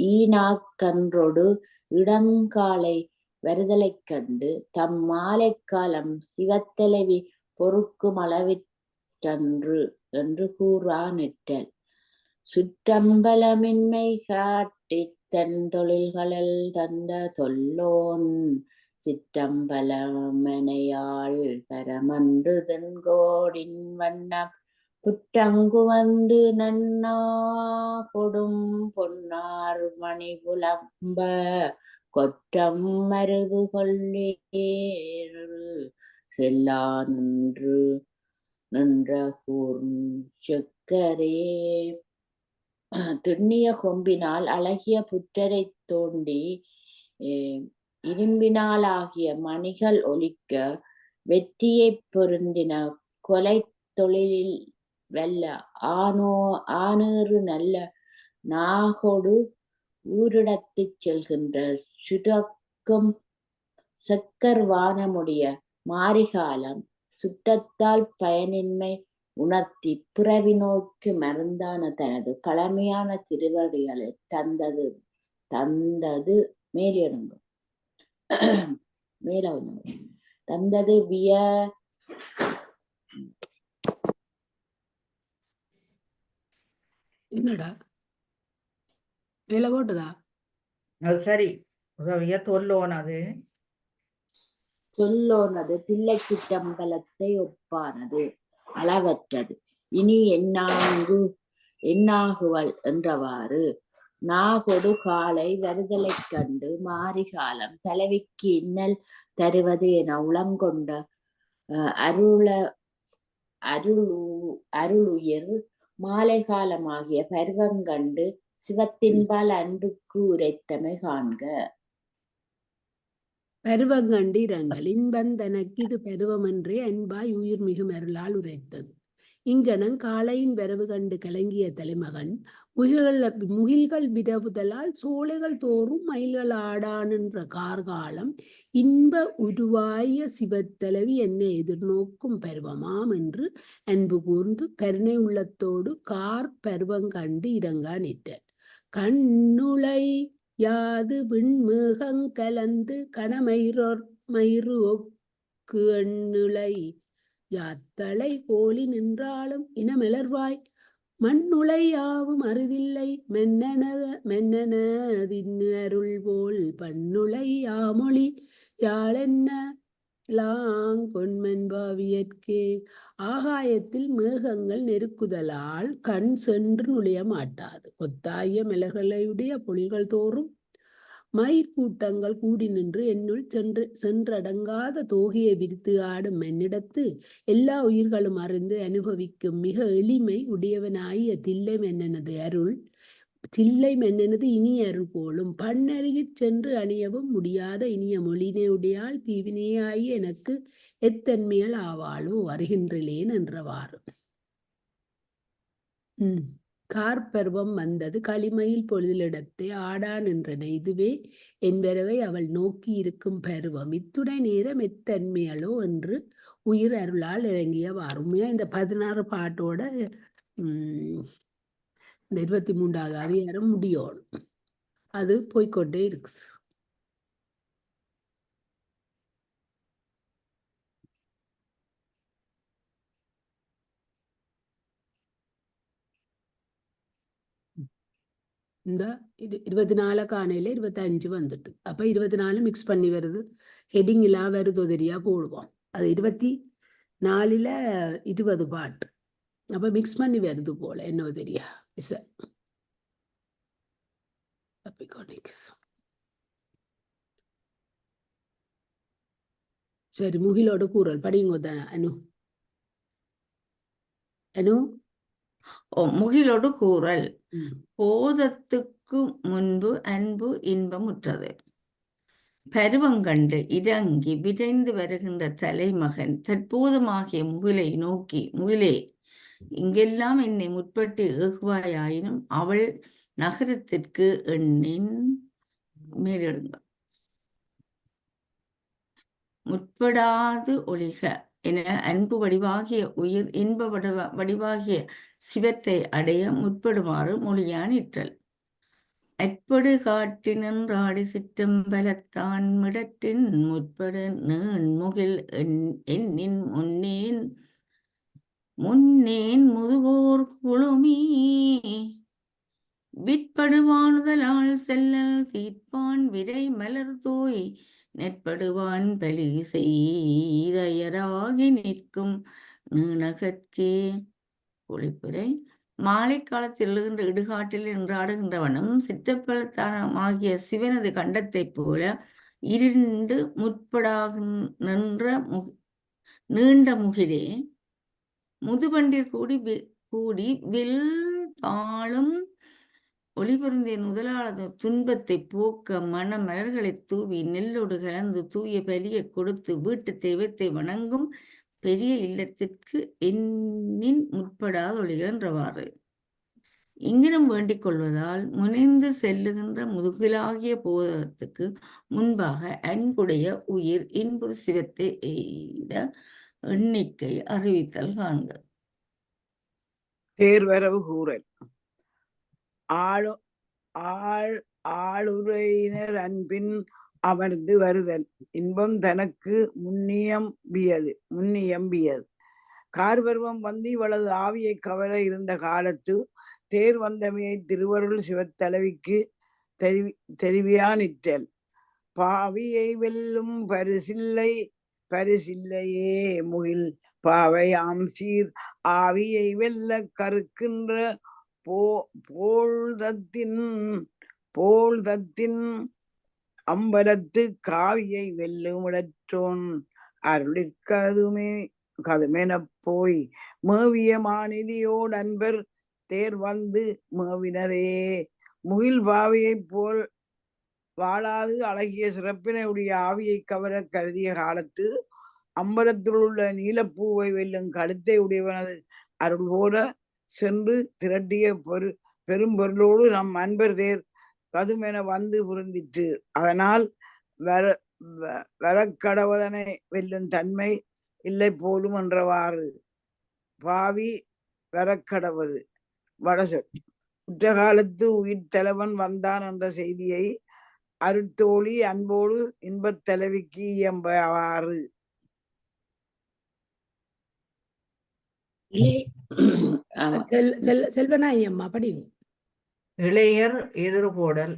ஈனாக்கன்றொடு இடங்காலை வருதலைக் கண்டு தம் மாலை காலம் சிவத்தலைவி பொறுக்கும் அளவிற்றன்று என்று கூறானிட்டல். சுற்றம்பலமின்மை காட்டி தன் தொழில்களில் தந்த தொல்லோன் சிற்றம்பலமனையாள் பரமன்று தென்கோடின் வண்ணம் புற்றங்கு வந்து நன்னா கொடும் பொன்னார் மணி புலம்ப கொற்றம் மருது கொள்ளேறு செல்லா நின்ற கூர்ச்சக்கரே. திண்ணிய கொம்பினால் அழகிய புற்றரை தோண்டி இரும்பினால் ஆகிய மணிகள் ஒலிக்க வெற்றியை பொருந்தின கொலை தொழிலில் வல்ல ஆனேறு நல்ல நாகொடு ஊரிடத்துச் செல்கின்ற சுரக்கும் செக்கர் வானமுடைய மாரிகாலம் சுற்றத்தால் பயனின்மை உணர்த்தி பிறவி நோக்கு மருந்தான தனது பழமையான திருவடிகளை தந்தது மேலிடுங்கும் மேல தந்தது என்னடா மேல போட்டுதா அது சரி உதவிய தொல்லோனது சொல்லோனது தில்லை சிற்றம்பலத்தை ஒப்பானது அளவற்றது இனி என்னாகுவள் என்றவாறு நாகொடு காலை வருதலைக் கண்டு மாரிகாலம் தலைவிக்கு இன்னல் தருவது என உளங்கொண்ட அருளுயிர் மாலை காலமாகிய பருவங்கண்டு சிவத்தின்பால் அன்புக்கு உரைத்தமை காண்க. பருவங்கண்டு இரங்கல் இன்பந்தனக்கு இது பருவமன்றே அன்பாய் உயிர் மிகு அருளால் உரைத்தது. இங்கனம் காளையின் வரவு கண்டு கலங்கிய தலைமகன் முகில்கள் விரவுதலால் சோலைகள் தோறும் மயில்கள் ஆடானென்ற கார்காலம் இன்ப உருவாய சிவத்தலைவி என்னை எதிர்நோக்கும் பருவமாம் என்று அன்பு கூர்ந்து கருணை உள்ளத்தோடு கார் பருவங்கண்டு இரங்கா நிற்றார். கண்ணுளை யாது விண்மேகங் கலந்து கணமயிறு ஒக்கு எண்ணுளை யாத்தலை கோலி நின்றாலும் இனமலர்வாய் மண்ணுளை யாவும் அறிதில்லை மென்னதின்னு அருள் போல் பண்ணுளை யாமொழி யாழென்ன லாங்கொன்மன்பாவியற்கே. ஆகாயத்தில் மேகங்கள் நெருக்குதலால் கண் சென்று நுழைய மாட்டாது. கொத்தாய மலர்களுடைய பொழில்கள் தோறும் மயிர்கூட்டங்கள் கூடி நின்று என்னுள் சென்றடங்காத தோகையை விரித்து ஆடும் என்னிடத்து எல்லா உயிர்களும் அறிந்து அனுபவிக்கும் மிக எளிமை உடையவனாகிய தில்லை மன்னனது அருள் தில்லை மன்னனது இனிய அருள் போலும் பண்ணருகிற் சென்று அணியவும் முடியாத இனிய மொழினே உடையாள் தீவினையாகி எனக்கு எத்தன்மையல் ஆவாளோ அறிகின்றேன் என்றவாறு. கார்பருவம் வந்தது களிமயில் பொழுதிலிடத்தை ஆடான் என்றன. இதுவே என்பரவை அவள் நோக்கி இருக்கும் பருவம். இத்துடன் நேரம் எத்தன்மையலோ என்று உயிர் அருளால் இறங்கியவாறு. உண்மையா இந்த 16 பாட்டோட இந்த 23வது அதிகாரம் முடியணும். அது போய்கொண்டே இருக்குது. இந்த 24 காணையில 25 வந்துட்டு. அப்ப 24 மிக்ஸ் பண்ணி வருது. ஹெட்டிங் எல்லாம் வருதோ தெரியா போடுவோம். அது 24ல 20 பாட்டு. அப்ப மிக்ஸ் பண்ணி வருது போல என்னவோ தெரியா. சரி, முகிலோட கூறல் படிங்க தானே அனு. முகிலோடு கூறல் போதத்துக்கு முன்பு அன்பு இன்பமுற்றது. பருவங்கண்டு இறங்கி விரைந்து வருகின்ற தலைமகன் தற்போதமாகிய முகிலை நோக்கி, முகிலே, இங்கெல்லாம் என்னை முற்பட்டு ஏகுவாயாயினும் அவள் நகரத்திற்கு எண்ணின் மேலிடுங்க முற்படாது ஒழிக என அன்பு வடிவாகிய உயிர் இன்ப வடிவாகிய சிவத்தை அடைய முற்படுமாறு மொழியானிற்றல். அற்படு காட்டினின்றாடி சிற்றம்பலத்தான் மிடற்றின் முற்படு நீண் முகில் என்னின் முன்னேன் முதுகோர் குழுமி விற்படுவானுதலால் செல்லல் தீர்ப்பான் விரை மலர் தோய் நெற்படுவான் பலி செய்தயராகி நிற்கும் நீணகற்கே. ஒளிப்புரை. மாலை காலத்தில் எழுகின்ற இடுகாட்டில் நின்றாடுகின்றவனும் சிற்றப்பலத்தானமாகிய சிவனது கண்டத்தைப் போல இருண்டு முற்படாக நின்ற நீண்ட முகிலே, முதுபண்டில் கூடி வில் தாளும் ஒளிபுரிந்திய முதலாளது துன்பத்தை போக்க மன மலர்களை தூவி நெல்லோடு கலந்து தூய பலியை கொடுத்து வீட்டு தெய்வத்தை வணங்கும் பெரிய இல்லத்திற்கு எண்ணின் முற்படாதொழிக என்றவாறு. இங்கினம் வேண்டிக் கொள்வதால் முனைந்து செல்லுகின்ற முதுகிலாகிய போதகத்துக்கு முன்பாக அன்புடைய உயிர் இன்புறு சிவத்தை எய்த எண்ணிக்கை அறிவித்தல் காண்க. தேர்வரவு கூறல். ஆளுரையினர் அன்பின் அமர்ந்து வருதல் இன்பம் தனக்கு முன்னியம்பியது. கார்பருவம் வந்து இவளது ஆவியை கவர இருந்த காலத்து தேர் வந்தமையை திருவருள் சிவத்தலைவிக்கு தெரிவியா நிற்றல். பாவியை வெல்லும் பரிசில்லையே முகில் பாவை ஆம்சீர் ஆவியை வெல்ல கருக்கின்ற போழ்தத்தின் அம்பலத்து காவியை வெல்லும் இடற்றோன் கதுமெனப் போய் மேவிய மாநிதியோடு அன்பர் தேர் வந்து மேவினதே. முகில் பாவையைப் போல் வாழாது அழகிய சிறப்பினை உடைய ஆவியை கவர கருதிய காலத்து அம்பலத்தில் உள்ள நீலப்பூவை வெல்லும் கழுத்தை உடையவனது அருள் போல சென்று திரட்டிய பெரும் பொருளோடு நம் அன்பர் தேர் கதுமென வந்து புரிந்திற்று. அதனால் வரக்கடவதனை வெல்லும் தன்மை இல்லை போலும் என்றவாறு. பாவி வரக்கடவது வடசொல். உற்ற காலத்து உயிர் தலைவன் வந்தான் என்ற செய்தியை அருட்தோழி அன்போடு இன்பத் தலைவிக்கு இயம்பவாறு. செல்வனாய் அம்மா படிங்க. இளையர் எதிர்கோடல்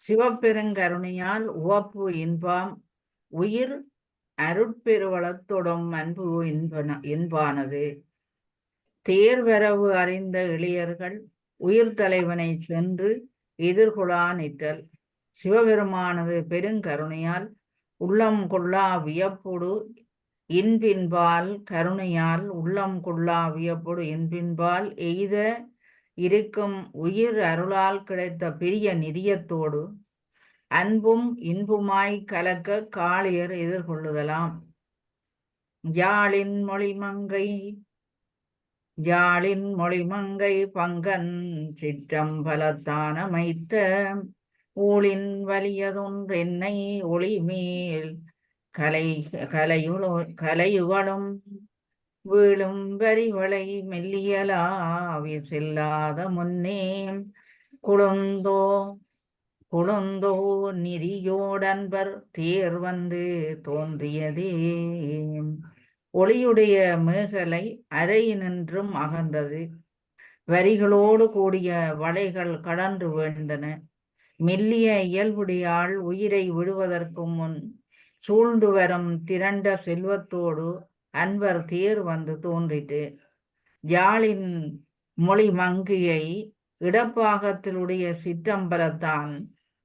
சிவபெருங்கருணையால் உவப்பு இன்பாம் உயிர் அருட்பெருவளத்தொடும் அன்பு இன்பானது. தேர்வரவு அறிந்த இளையர்கள் உயிர் தலைவனை சென்று எதிர்கொள்ளா நிற்றல். சிவபெருமானது பெருங்கருணையால் உள்ளம் கொள்ளா வியப்பொடு இன்பின்பால் கருணையால் உள்ளம் கொள்ளா வியப்பொடு இன்பின்பால் எய்த இருக்கும் உயிர் அருளால் கிடைத்த பெரிய நிதியத்தோடு அன்பும் இன்புமாய் கலக்க காளியர் எதிர்கொள்ளுதலாம். யாழின் மொழிமங்கை பங்கன் சிற்றம்பலத்தான் அமைத்த ஊழின் வலியதொன்றென்னை ஒளிமேல் கலையுகளும் வீழும் வரிவளை மெல்லியலாவி செல்லாத முன்னே குழுந்தோ நிதியோடன்பர் தேர் வந்து தோன்றியதே. ஒளியுடைய மேகலை அறையினின்றும் அகன்றது. வரிகளோடு கூடிய வளைகள் கடந்து வீழ்ந்தன. மெல்லிய இயல்புடையாள் உயிரை விடுவதற்கு முன் சூழ்ந்து வரும் திரண்ட செல்வத்தோடு அன்பர் தேர் வந்து தோன்றிட்டு. யாழின் மொழி மங்கையை இடப்பாகத்திலுடைய சிற்றம்பலத்தான்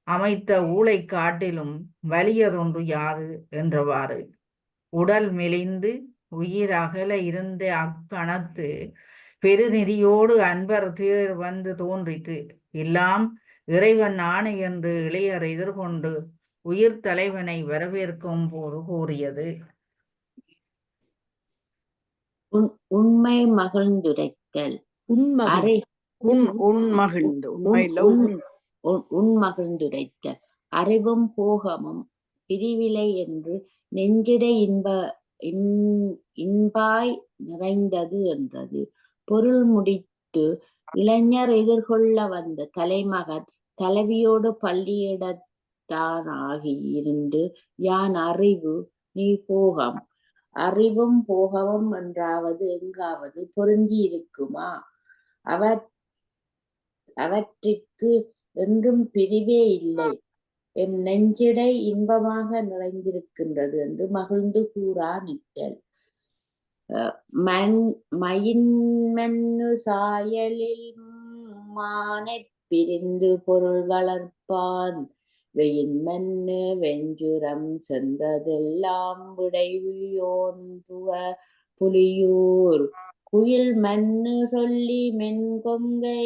அமைத்த ஊளை காட்டிலும் வலியதொன்று யாது என்றவாறு. உடல் மெலிந்து உயிர் அகல இருந்த அக்கணத்து பெருநிதியோடு அன்பர் தேர் வந்து தோன்றிட்டு. எல்லாம் இறைவன் ஆணை என்று இளையர் எதிர்கொண்டு உயிர் தலைவனை வரவேற்கும் போது கூறியது. உண்மை மகிழ்ந்துரைத்தல். உண்மகிழ்ந்துரைத்தல் அறிவும் போகமும் பிரிவிலை என்று நெஞ்சிடை இன்பாய் நிறைந்தது என்றது. பொருள் முடித்து இளைஞர் எதிர்கொள்ள வந்த தலைமகன் தலைவியோடு பள்ளியிடத்தானாகி இருந்து யான் அறிவு நீ போகம். அறிவும் போகமும் என்றாவது எங்காவது பொருந்தி இருக்குமா? அவற்றிற்கு என்றும் பிரிவே இல்லை. எம் நெஞ்சிடை இன்பமாக நிறைந்திருக்கின்றது என்று மகிழ்ந்து கூறா நிற்றல். மயின்மன்னு சாயலில் மானைப் பிரிந்து பொருள் வளர்ப்பான் வெயின்மன்னு வெஞ்சுரம் சென்றதெல்லாம் விடைவியோன் புலியூர் குயில் மன்னு சொல்லி மென்கொங்கை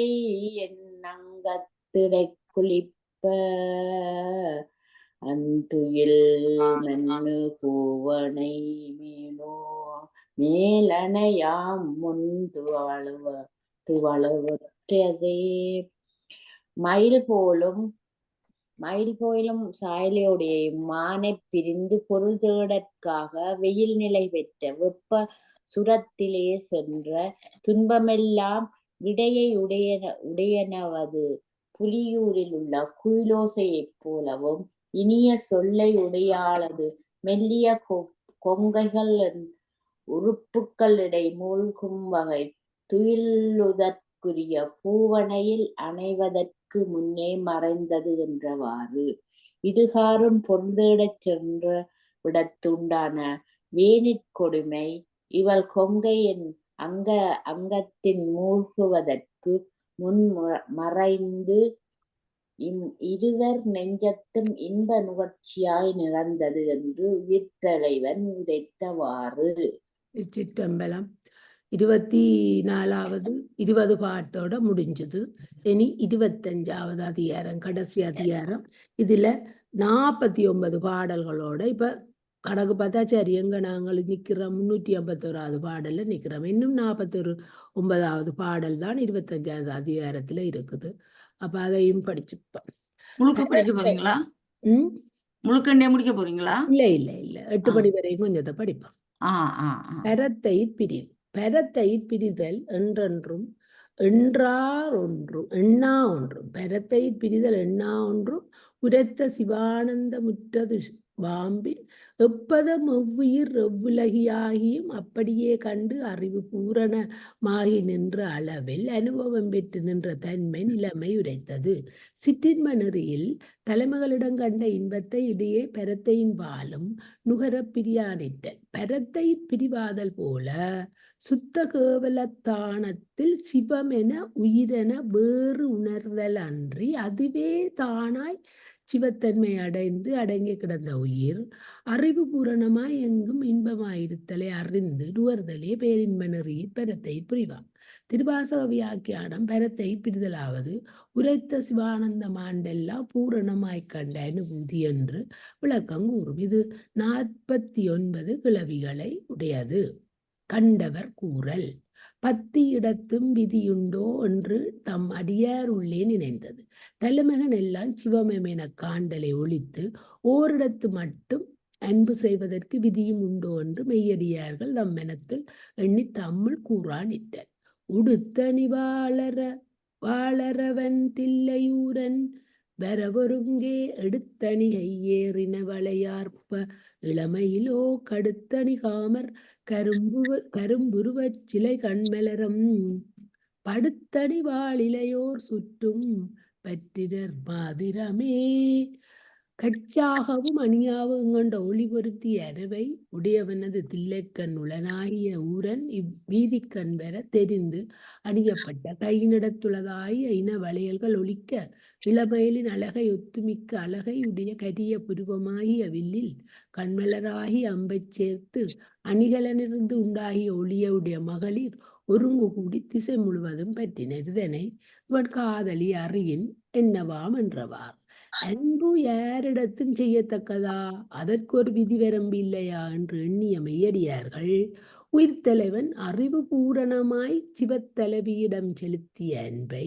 என் அங்கத்திடை குளிப்ப அந்துயில் மன்னு கூவனை மீனோ மேலனையாம் முன் துவளுவற்றதே. மயில் போலும் சாயலையுடைய மானைப் பிரிந்து பொருள் தேடற்காக வெயில் நிலை பெற்ற வெப்ப சுரத்திலே சென்ற துன்பமெல்லாம் விடையை உடையனவது புலியூரில் உள்ள குயிலோசையைப் போலவும் இனிய சொல்லை உடையாளது மெல்லிய கொங்கைகள் உறுப்புக்களிடை மூழ்கும் வகை துயிலுதற்குரிய பூவனையில் அணைவதற்கு முன்னே மறைந்தது என்றவாறு. இதுகாரும் பொருந்தேடச் சென்ற விடத்துண்டான வேனிற்கொடுமை இவள் கொங்கையின் அங்கத்தின் மூழ்குவதற்கு முன் மறைந்து இருவர் நெஞ்சத்தும் இன்ப நுகர்ச்சியாய் நிறந்தது என்று உயிர்த்தலைவன் உரைத்தவாறு. சிற்றம்பலம் 24வது 20 பாட்டோட முடிஞ்சது. இனி 25வது அதிகாரம், கடைசி அதிகாரம். இதுல 49 பாடல்களோட இப்ப கணக்கு பார்த்தா சரி, எங்க நாங்கள் நிக்கிறோம் 351வது பாடல்ல நிக்கிறோம். இன்னும் 49வது பாடல் தான் 25வது அதிகாரத்துல இருக்குது. அப்ப அதையும் படிச்சுப்போம். முழுக்க படிக்க போறீங்களா? முழுக்கண்டே முடிக்க போறீங்களா? இல்ல 8 மணி வரையும் கொஞ்சத்தை படிப்போம். பரத்தை பிரிவு. பரத்தை பிரிதல் என்றென்றும் என்றார் ஒன்றும் எண்ணா ஒன்றும். பரத்தை பிரிதல் எண்ணா ஒன்றும் உரைத்த சிவானந்த முற்றது வாம்பில் எப்பதம் எவ்வுயிர் எவ்வுலகியாகியும் அப்படியே கண்டு அறிவு பூரணமாகி நின்ற அளவில் அனுபவம் பெற்று நின்ற தன்மை நிலைமை உரைத்தது. சிற்றின்ப நெறியில் தலைமகளிடம் கண்ட இன்பத்தை இடையே பரத்தையின் பாலும் நுகர பிரியானிட்டல். பரத்தை பிரிவாதல் போல சுத்த கேவலத்தானத்தில் சிவமென உயிரென வேறு உணர்தல் அன்றி அதுவே தானாய் சிவத்தன்மை அடைந்து அடங்கி கிடந்த உயிர் அறிவு பூரணமாய் எங்கும் இன்பமாயிருத்தலை அறிந்து நுகர்தலே பேரின்ப நெறியில் பரத்தை புரிவாம். திருவாசக வியாக்கியானம் பரத்தை பிரிதலாவது உரைத்த சிவானந்த மாண்டெல்லாம் பூரணமாய் கண்ட அனுபூதி என்று விளக்கம் கூறும். இது 49 கிளவிகளை உடையது. கண்டவர் கூறல். 10 இடத்தும் விதியுண்டோ என்று தம் அடியார் உள்ளே நினைந்தது. தலைமகன் எல்லாம் சிவமென காண்டலை ஒழித்து ஓரிடத்து மட்டும் அன்பு செய்வதற்கு விதியும் உண்டோ என்று மெய்யடியார்கள் தம் மனத்தில் எண்ணி தம்முள் கூறானிட்டர். உடுத்தணி வாளரவன் தில்லையூரன் வரவொருங்கே எடுத்தணி கையேறின வளையார்ப்ப இளமையிலோ கடுத்தணி காமர் கரும்புருவச் சிலை கண்மலரம் படுத்தணி வாழிலையோர் சுற்றும் பற்றினர் மாதிரமே. கச்சாகவும் அணியாவும் கண்ட ஒளி பொருத்தி அரவை உடையவனது தில்லைக்கண் உளனாகிய ஊரன் இவ்வீதிக்கண் பெற தெரிந்து அணியப்பட்ட கையினிடத்துளதாய இன வளையல்கள் ஒலிக்க இளமயிலின் அழகை ஒத்துமிக்க அழகை உடைய கரிய புருவமாகிய வில்லில் கண்மலராகி அம்பைச் சேர்த்து அணிகலனிருந்து உண்டாகிய ஒளியுடைய மகளிர் ஒருங்கு கூடி திசை முழுவதும் பற்றினர். இதனை இவன் காதலி அறியின் என்னவாம் என்றவார். அன்பு யாரிடத்தும் செய்யத்தக்கதா, அதற்கு ஒரு விதி வரம்பு இல்லையா என்று எண்ணிய மெய்யடியார்கள் உயிர்த்தலைவன் அறிவு பூரணமாய் சிவத்தலைவியிடம் செலுத்திய அன்பை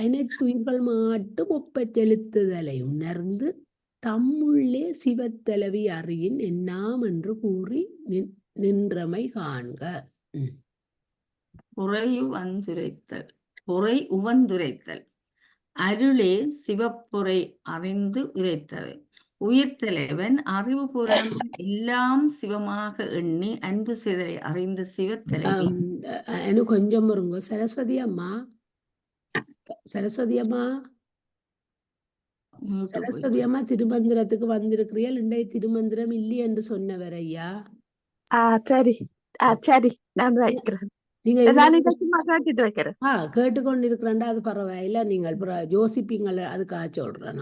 அனைத்துயிர்கள் மட்டும் ஒப்ப செலுத்துதலை உணர்ந்து தம்முள்ளே சிவத்தலைவி அறியின் என்னாம் என்று கூறி நின்றமை காண்க. பொறை உவந்துரைத்தல். அருளே சிவப்பொறை அறிந்து உரைத்தது. உயிர்த்தலைவன் அறிவு பூரணம் எல்லாம் சிவமாக எண்ணி அன்பு செய்தலை அறிந்த சிவத்தலைவி. எனக்கு கொஞ்சம் வருங்க. சரஸ்வதி அம்மா திருமந்திரத்துக்கு வந்திருக்கிறீர்கள். இன்றைய திருமந்திரம் இல்லை என்று சொன்னவர் ஐயா. சரி நான் வைக்கிறேன். நீங்க கேட்டுட்டு கொண்டிருக்கிறா அது பரவாயில்ல. நீங்கள் யோசிப்பீங்கள், அதுக்காக சொல்றேன்.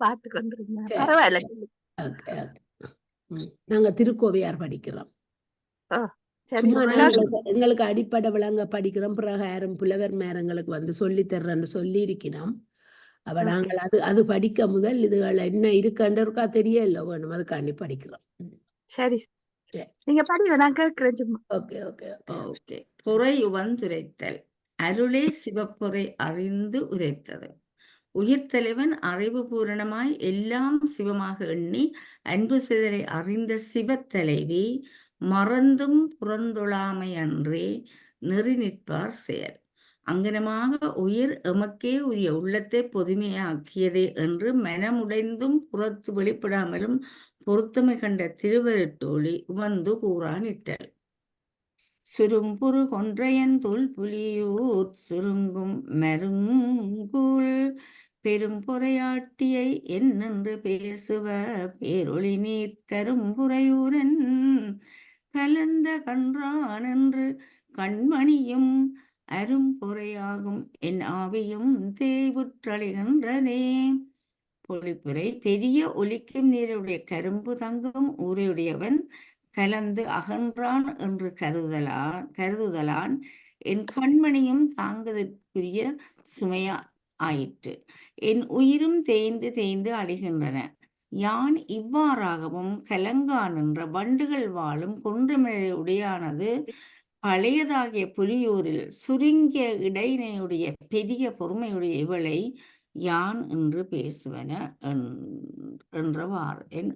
பார்த்து கொண்டிருந்தேன். பரவாயில்ல. நாங்க திருக்கோவையார் படிக்கிறோம். எங்களுக்கு அடிப்படை விளங்க படிக்கிறோம். பிரகாரம் புலவர் மேரங்களுக்கு வந்து சொல்லி தர்றேன்னு சொல்லி இருக்கிறோம். அப்ப ஓகே நாங்கள் அது படிக்க முதல் இதுகள் என்ன இருக்குன்றக்கா தெரியல வேணும் அதுக்காண்டி படிக்கிறோம். சரி சரி. நீங்க படிங்க நான் கேட்கிறேன் சும்மா ஓகே ஓகே ஓகே ஓகே. பொறை உவந்துரைத்தல். அருளே சிவப்பொறை அறிந்து உரைத்தது. உயிர்த்தலைவன் அறிவு பூரணமாய் எல்லாம் சிவமாக எண்ணி அன்பு சிதறை அறிந்த சிவத்தலைவி மறந்தும் புறந்தொழாமை அன்றே நெறி நிற்பார் செயல். அங்கனமாக உயிர் எமக்கே உரிய உள்ளத்தை பொதுமையாக்கியதே என்று மனமுடைந்தும் புறத்து வெளிப்படாமலும் பொருத்தமை கண்ட திருவருட்டோழி உவந்து கூறா நிற்றல். சுரும்புரு கொன்றையன் தொல் புலியூர் சுருங்கும் மருங்குல் பெரும் பொறையாட்டியை என்னென்று பேசுவ பேரொளி நீர் கரும்புரையூரன் கலந்த கன்றான் என்று கண்மணியும் அரும்பொறையாகும் என் ஆவியும் தேவுற்றழிகின்றனே. பொழிப்புரை. பெரிய ஒலிக்கும் நீருடைய கரும்பு தங்கும் ஊரையுடையவன் கலந்து அகன்றான் என்று கருதுதலான் என் கண்மணியும் தாங்குதற்குரிய சுமையா ஆயிற்று. என் உயிரும் தேய்ந்து தேய்ந்து அழிகின்றன. யான் இவ்வாறாகவும் கலங்கா நின்ற வண்டுகள் வாழும் குன்றுமலை உடையானது பழையதாகிய புலியூரில் சுருங்கிய இடையினையுடைய பெரிய பொறுமையுடைய இவளை யான் என்று பேசுவன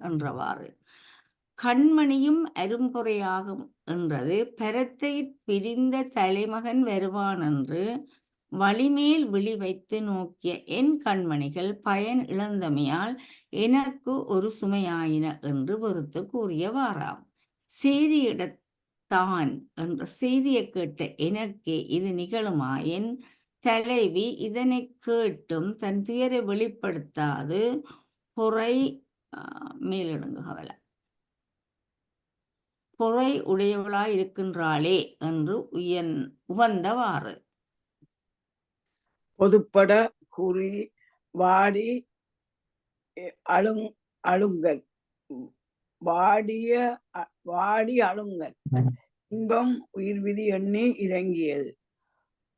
என்றவாறு கண்மணியும் அரும்பொறையாகும் என்றது பரத்தை பிரிந்த தலைமகன் வருவான் என்று வழிமேல் விழி வைத்து நோக்கிய என் கண்மணிகள் பயன் இழந்தமையால் எனக்கு ஒரு சுமையாயின என்று வெறுத்து கூறியவாறாம். செய்தியிடத்தான் என்ற செய்தியை கேட்ட எனக்கே இது நிகழுமா? என் தலைவி இதனை கேட்டும் தன் துயரை வெளிப்படுத்தாது பொறை மேலிடுங்க கவலை பொறை உடையவளாய் இருக்கின்றாளே என்று உவந்தவாறு பொதுப்பட கூறி வாடி அழுங்கல் வாடி அழுங்கல் இன்பம் உயிர் விதி எண்ணி இறங்கியது.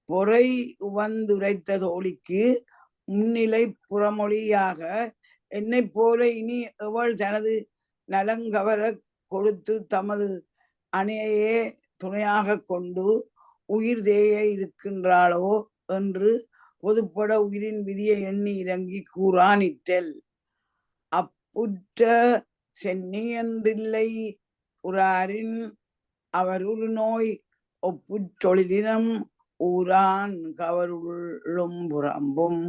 பொறை உவந்துரைத்த தோழிக்கு முன்னிலை புறமொழியாக என்னை போல இனி எவள் தனது நலங்கவர கொடுத்து தமது அணையையே துணையாக கொண்டு உயிர் தேய இருக்கின்றாளோ என்று பொதுப்பட உயிரின் விதியை எண்ணி இறங்கி கூறானிற்றல். அப்புற்ற சென்னி என்றில்லை உறாரின் அவருள் நோய் ஒப்புற்றொழிலினம் ஊரான் கவருள்ளும் புறம்பும்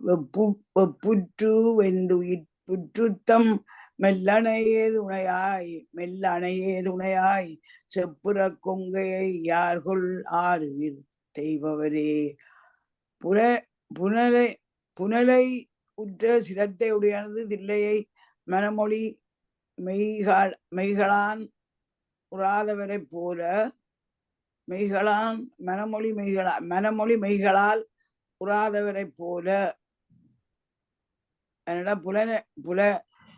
வெப்புற்று வெந்துயிர்ப்புற்றுத்தம் மெல்லணையே செப்புற கொங்கையை யார்கொள் ஆறுவிர் தெய்வவரே. புனலை உற்ற சிரத்தை உடையானது தில்லையை மனமொழி மெய்களான் உறாதவரை போல மனமொழி மெய்களால் உறாதவரை போல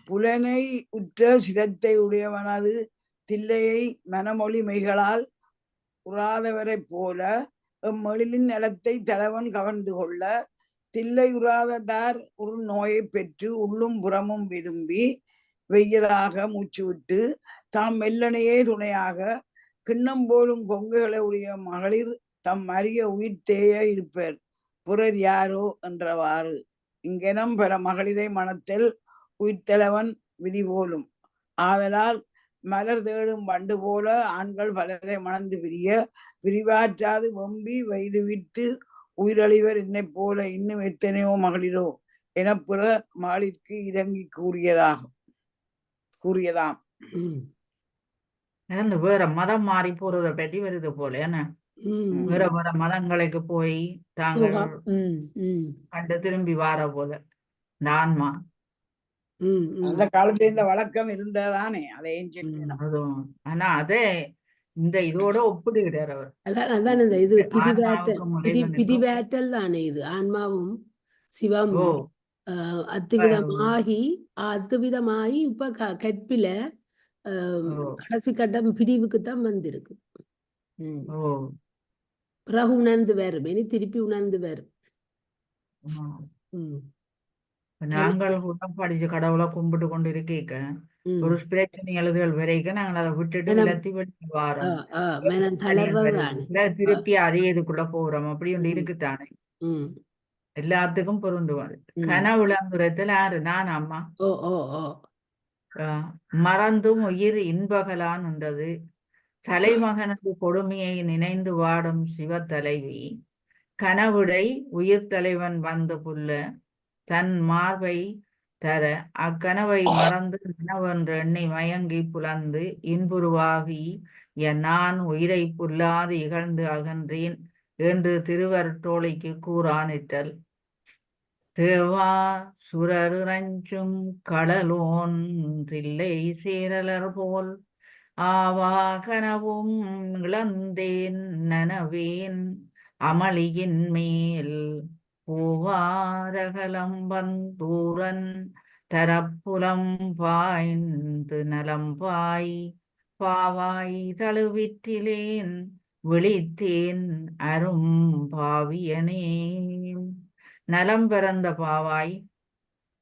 புலனை உற்ற சிரத்தை உடையவனது தில்லையை மனமொழி மெய்களால் உறாதவரை போல எம்மொழிலின் நலத்தை தலைவன் கவர்ந்து கொள்ள தில்லை உறாததார் ஒரு நோயை பெற்று உள்ளும் புறமும் விரும்பி வெய்யதாக மூச்சு விட்டு தாம் மெல்லனையே துணையாக கிண்ணம் போலும் கொங்குகளை உடைய மகளிர் தம் அரிய உயிர் தேய இருப்பர் புறர் யாரோ என்றவாறு இங்கெனம் பல மகளிரை மனத்தில் உயிர்த்தலைவன் விதி போலும். ஆதலால் மலர் தேடும் வண்டு போல ஆண்கள் பலரை மணந்து விரிவாற்றாது வெம்பி வைதுவிட்டு உயிரழிவர் என்னை போல இன்னும் எத்தனையோ மகளிரோ என பிற மகளிற்கு இறங்கி கூறியதாம். வேற மதம் மாறி போறதை பற்றி வருது போல என்ன வேற வேற மதங்களுக்கு போய் தாங்கள் கண்டு திரும்பி வார போல இந்த ஆன்மா அந்த காலத்துல இந்த வழக்கம் இருந்ததானே அதையும் சொல்லணும். ஆனா அதே இந்த இதோட ஒப்பிடுகிறார் அவர். அதான் இந்த இது பிரிவாற்றல் தானே இது ஆன்மாவும் சிவமும் அத்துவிதமாகி இப்ப கற்பில கடைசி கட்டம் பிரிவுக்குத்தான் வந்திருக்கு. பிறகு உணர்ந்து வரும் இனி திருப்பி உணர்ந்து வரும். ஆஹ் ம். நாங்கள் கூட படிச்சு கடவுளை கும்பிட்டு கொண்டு இருக்க ஒரு ம். பிரச்சனை எழுதுகள் வரைக்கும் நாங்கள் அதை விட்டுட்டு மனம் விலத்தி விட்டு வாரோம். மனம் தனியன் தளர்வதுதானே. வருது திருப்பி அதே இதுக்குள்ள போறோம். அப்படி ஒன்று ம். இருக்குத்தானே, ம். எல்லாத்துக்கும் பொருந்துவது. ம். கனவுளங்குறதுல யாரு நான் அம்மா ஓ ஓ ஓ மறந்தும் உயிர் இன்பகலான் என்றது. தலைமகனது கொடுமையை நினைந்து வாடும் சிவ தலைவி கனவுடை உயிர் தலைவன் வந்து புல்ல தன் மார்பை தர அக்கனவை மறந்து நனவென்று எண்ணி மயங்கி புலந்து இன்புருவாகி நான் உயிரை புல்லாது இகழ்ந்து அகன்றேன் என்று திருவருட்டோலைக்கு கூறானிட்டல். தேவா சுரருறஞ்சும் கடலோன்றில்லை சேரலர் போல் ஆவா கனவும் இழந்தேன் நனவேன் அமளியின் மேல் பூவாரகலம் வந்தூரன் தரப்புலம் பாய்ந்து நலம்பாய் பாவாய் தழுவிற்றிலேன் விழித்தேன் அரும் பாவியனே. நலம் பிறந்த பாவாய்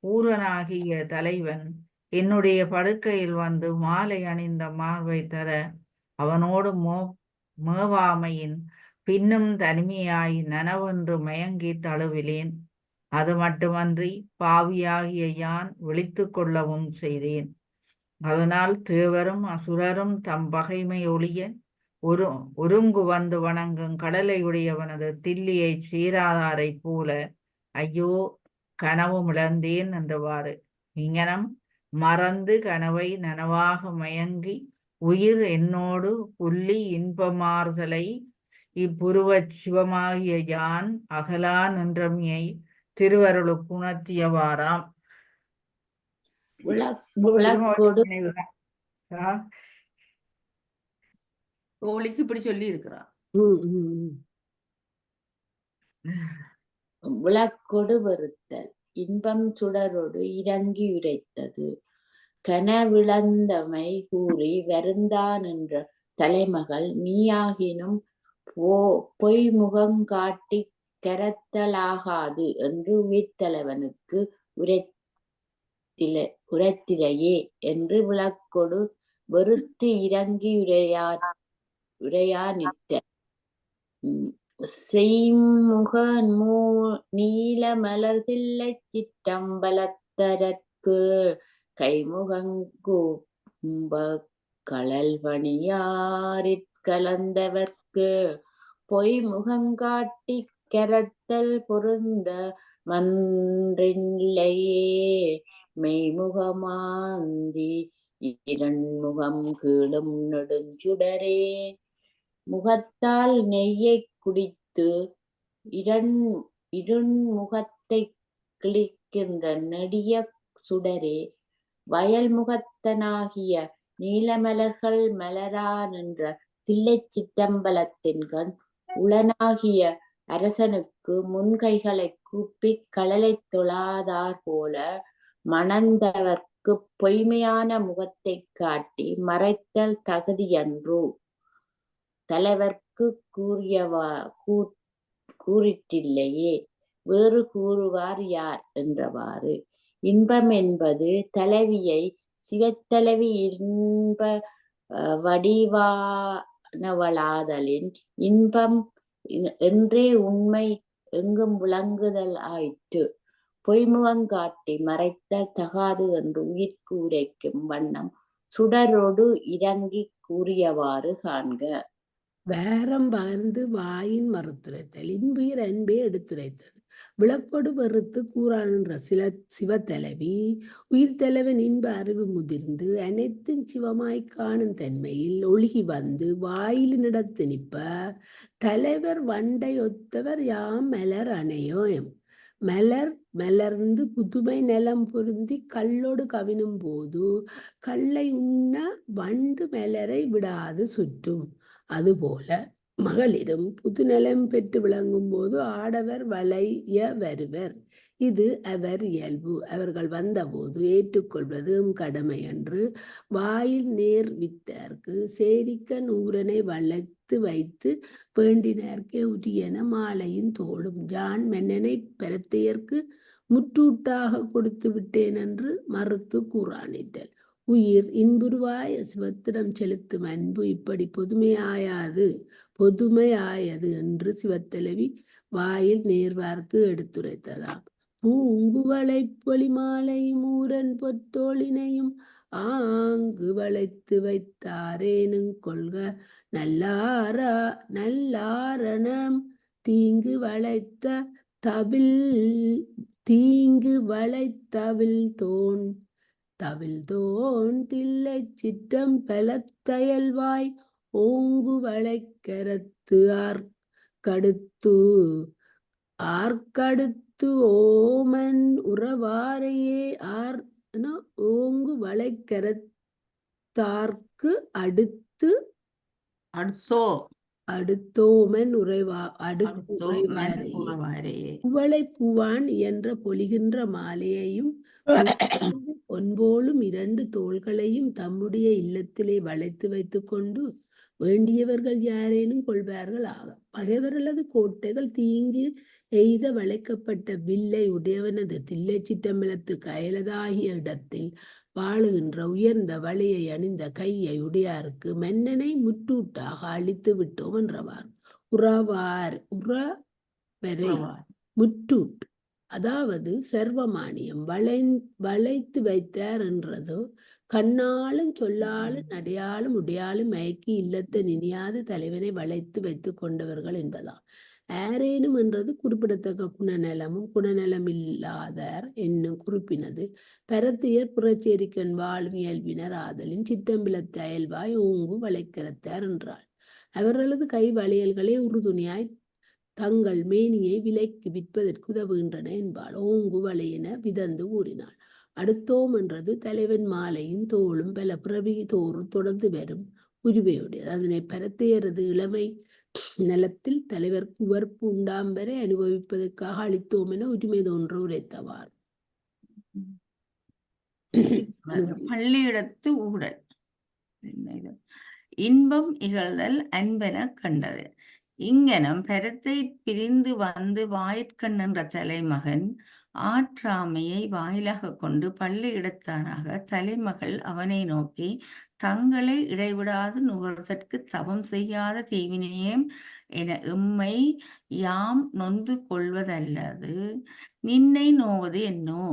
பூரனாகிய தலைவன் என்னுடைய படுக்கையில் வந்து மாலை அணிந்த மார்பை தர அவனோடு மேவாமையின் பின்னும் தனிமையாய் நனவென்று மயங்கி தழுவிலேன். அது மட்டுமன்றி பாவியாகிய யான் விழித்து கொள்ளவும் செய்தேன். அதனால் தேவரும் அசுரரும் தம் பகைமை ஒழிய ஒருங்கு வந்து வணங்கும் கடலை உடையவனது தில்லியை சீராதாரை போல ஐயோ கனவும் இழந்தேன் என்றவாறு இங்கனம் மறந்து கனவை நனவாக மயங்கி உயிர் என்னோடு புள்ளி இன்பமாறுதலை இப்புருவச் சிவமாகிய யான் அகலான் என்றமையை திருவருளுக்கு உணர்த்தியவாறாம். விளக்கொடு தோழிக்கு இப்படி சொல்லி இருக்கிறார். விளக்கொடு வெறுத்தல் இன்பம் சுடரொடு இறங்கி உரைத்தது. கனவிழந்தமை கூறி வருந்தான் என்ற தலைமகள் நீயாகினும் பொய்முகங்காட்டி கரத்தலாகாது என்று உயிர்த்தலைவனுக்கு உரைத்திலையே என்று விளக்கொடு வெறுத்து இறங்கி உரையானிட்ட. செய்முக நீல மலர்தில்லை சிற்றம்பலத்தரற்கு கைமுகங்கும்ப கழல்வணியாரிற்கலந்தவர்க்கு பொய்முகங்காட்டி கரத்தல் பொருந்த மன்றில்லையே மெய்முகமாந்தி இரண்முகம் கீழும் நெடுஞ்சுடரே. முகத்தால் நெய்யை குடித்து இருண்முகத்தை கிழிக்கின்ற நெடிய சுடரே வயல்முகத்தனாகிய நீலமலர்கள் மலரான் என்ற தில்லை சிற்றம்பலத்தின்கண் உளனாகிய அரசனுக்கு முன்கைகளை கூப்பி கடலை தொழாதார் போல மணந்தவர்க்கு பொய்மையான முகத்தை காட்டி மறைத்தல் தகுதியன்றோ தலைவர்க்கு கூறிற்றில்லையே வேறு கூறுவார் யார் என்றவாறு. இன்பம் என்பது தலைவியை சிவத்தலைவி இன்ப வடிவானவளாதலின் இன்பம் என்றே உண்மை எங்கும் விளங்குதல் ஆயிற்று. பொய்முகங்காட்டி மறைத்தல் தகாது என்று உயிர்க்கு உரைக்கும் வண்ணம் சுடரோடு இறங்கி கூறியவாறு காண்க. வேரம் பகர்ந்து வாயின் மறுத்துரைத்தல் இன்புயிர் அன்பே எடுத்துரைத்தது. விளக்கொடு வெறுத்து கூறானுன்ற சிவத்தலைவி உயிர்த்தலைவன் இன்ப அறிவு முதிர்ந்து அனைத்தும் சிவமாய் காணும் தன்மையில் ஒழுகி வந்து வாயிலினிடத்து நிற்ப தலைவர் வண்டை ஒத்தவர் யாம் மலர் அணையோம். மலர் மலர்ந்து புதுமை நலம் பொருந்தி கல்லோடு கவினும் போது கல்லை உண்ண வண்டு மலரை விடாது சுற்றும். அதுபோல மகளிரும் புதுநலம் பெற்று விளங்கும் போது ஆடவர் வளைய வருவர். இது அவர் இயல்பு. அவர்கள் வந்தபோது ஏற்றுக்கொள்வது கடமை என்று வாயில் நேர் வித்தார்க்கு சேரிக்க நூறனை வளைத்து வைத்து வேண்டினார்க்கே உரியன மாலையின் தோளும் ஜான் மன்னனை பரத்தையர்க்கு முற்றூட்டாக கொடுத்து விட்டேன் என்று மறுத்து கூறானிட்டல். உயிர் இன்புருவாய சிவத்திடம் செலுத்தும் அன்பு இப்படி பொதுமையாயது என்று சிவத்தலைவி வாயில் நேர்வார்க்கு எடுத்துரைத்ததாம். பூங்குவளை பொலிமாலை மூரன் பொத்தோளினையும் ஆங்கு வளைத்து வைத்தாரேனும் கொள்க நல்லாரணம் தீங்கு வளைத்தவில் தோன் தில்லை சிற்றம் பலத்தயல்வாய் ஓங்கு வளைக்கரத்து ஆர்க்கடுத்து ஓமன் உறவாரையே ஓங்கு வளைக்கரத்தார்க்கு அடுத்தோமன் உறவாரையே உவளை பூவான் என்ற பொலிகின்ற மாலையையும் ஒன்போலும் 2 தோள்களையும் தம்முடைய இல்லத்திலே வளைத்து வைத்துக் கொண்டு வேண்டியவர்கள் யாரேனும் கொள்வார்கள் ஆக. பகைவர்களது கோட்டைகள் தீங்கு எய்த வளைக்கப்பட்ட வில்லை உடையவனது தில்லை சிற்றம்பலத்து கயலதாகிய இடத்தில் வாழுகின்ற உயர்ந்த வளையை அணிந்த கையை உடையாருக்கு மன்னனை முற்றூட்டாக அழித்து விட்டோம் என்றவார். உறவரை முற்றூட் அதாவது சர்வமானியம் வளைத்து வைத்தார் என்றதோ கண்ணாலும் சொல்லாலும் நடையாலும் உடையாலும் மயக்கி இல்லத்தை நினையாது தலைவனை வளைத்து வைத்துக் கொண்டவர்கள் என்பதாம். ஆரேனும் என்றது குறிப்பிடத்தக்க குணநலமும் குணநலம் இல்லாதார் என்னும் குறிப்பினது பரத்தியர் புறச்சேரிக்கண் வாழும் இயல்பினர் ஆதலின் சிற்றம்பிலத்து அயல்வாய் ஓங்கு வளைக்கரத்தார் என்றாள். அவர்களது கை வளையல்களே உறுதுணையாய் தங்கள் மேனியை விலைக்கு விற்பதற்கு உதவுகின்றன என்பாள். ஓங்கு வளையின விதந்து கூறினாள். அடுத்தோம் என்றது தலைவன் மாலையின் தோளும் பல பிறவி தோறும் தொடர்ந்து வரும் உரிமையுடையது. அதனை பரத்தையரது இளமை நலத்தில் தலைவர் உவர்ப்பு உண்டாம்பரை அனுபவிப்பதற்காக அளித்தோம் என உரிமை தோன்று உரைத்தவார். பள்ளியிடத்து ஊடல் இன்பம் இகழ்தல் அன்பென கண்டது. இங்கனம் பரத்தை பிரிந்து வந்து வாயிற்கண் என்ற தலைமகன் ஆற்றாமையை வாயிலாக கொண்டு பள்ளி இடத்தானாக தலைமகள் அவனை நோக்கி தங்களை இடைவிடாது நுகர்தற்கு தவம் செய்யாத தீவினையம் என எம்மை யாம் நொந்து கொள்வதல்லது நின்னை நோவது என்னோ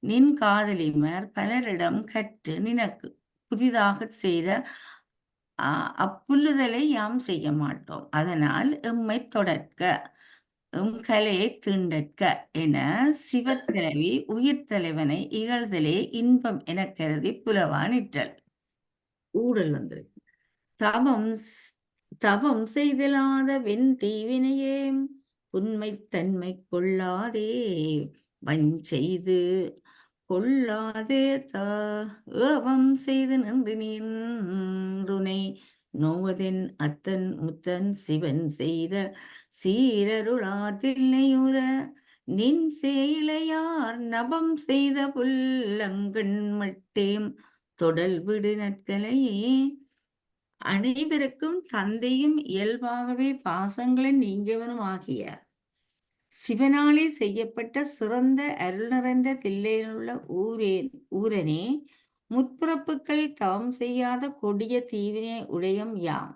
நின் காதலிமர் பலரிடம் கற்று நினக்கு புதிதாக செய்த அப்புல்லுதலை யாம் செய்ய மாட்டோம். அதனால் எம்மை தொடர்க்க எம் கலையை தீண்டற்க என சிவத்தலைவி உயிர் தலைவனை இகழ்தலே இன்பம் என கருதி புலவானிட்டல். ஊடல் வந்திருக்கு. தவம் செய்தலாத வெண் தீவினையே புன்மை தன்மை கொள்ளாதே வஞ்செய்து கொள்ளாதே ஏவம் செய்து நின்று நீந்துனை நோவதென் அத்தன் முத்தன் சிவன் செய்த சீரருளாதில்லையுற நின் சேயிலையார் நபம் செய்த புல்லங்கண் மட்டேம் தொடல் விடு நற்கலையே. அனைவருக்கும் தந்தையும் இயல்பாகவே பாசங்களை நீங்கியவனும் ஆகிய சிவனாலே செய்யப்பட்ட சிறந்த அருள் நிறைந்த தில்லையிலுள்ள ஊரனே முற்பிறப்புகள் தவம் செய்யாத கொடிய தீவினை உடையம் யாம்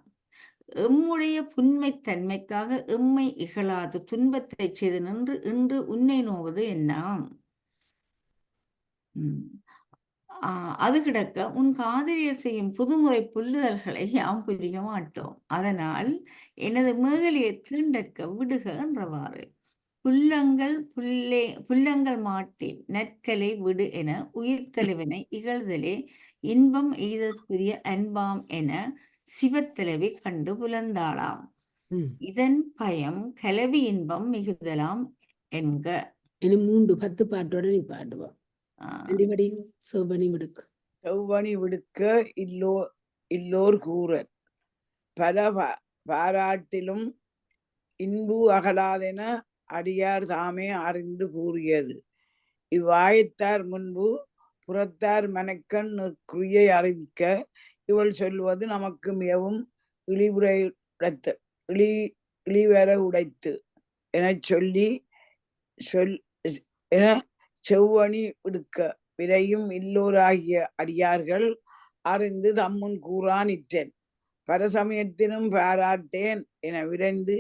எம்முடைய புன்மை தன்மைக்காக எம்மை இகழாது துன்பத்தை செய்து நின்று இன்று உன்னை நோவது என்னாம். அது கிடக்க உன் காதலியர் செய்யும் புதுமுறை புல்லுதல்களை யாம் புரிய மாட்டோம். அதனால் எனது மேகலையை தீண்டற்க விடுக என்றவாறு புல்லங்கள் மாட்டேன் நற்கலை விடு என உயிர் தலைவனை இகழ்தலே இன்பம் எய்தற்குரிய அன்பாம் என சிவத்தலைவி கண்டு புலந்தாளாம். இதன் பயம் கலவி இன்பம் மிகுதலாம் என்க. 10 பாட்டோட நீ பாடுவோம். செவ்வணி விடுக்க இல்லோர் கூறர் பல பாராட்டிலும் இன்பு அகலாதென அடியார் தாமே அறிந்து கூறியது இவ்வாயத்தார் முன்பு புறத்தார் மனக்கண் குறியை அறிவிக்க இவள் சொல்வது நமக்கு மிகவும் இழிவர உடைத்து எனச் சொல்லி என செவ்வணி விடுக்க விரையும் இல்லோராகிய அடியார்கள் அறிந்து தம்முன் கூறானிற்றேன். பரசமயத்தினும் பாராட்டேன் என விரைந்து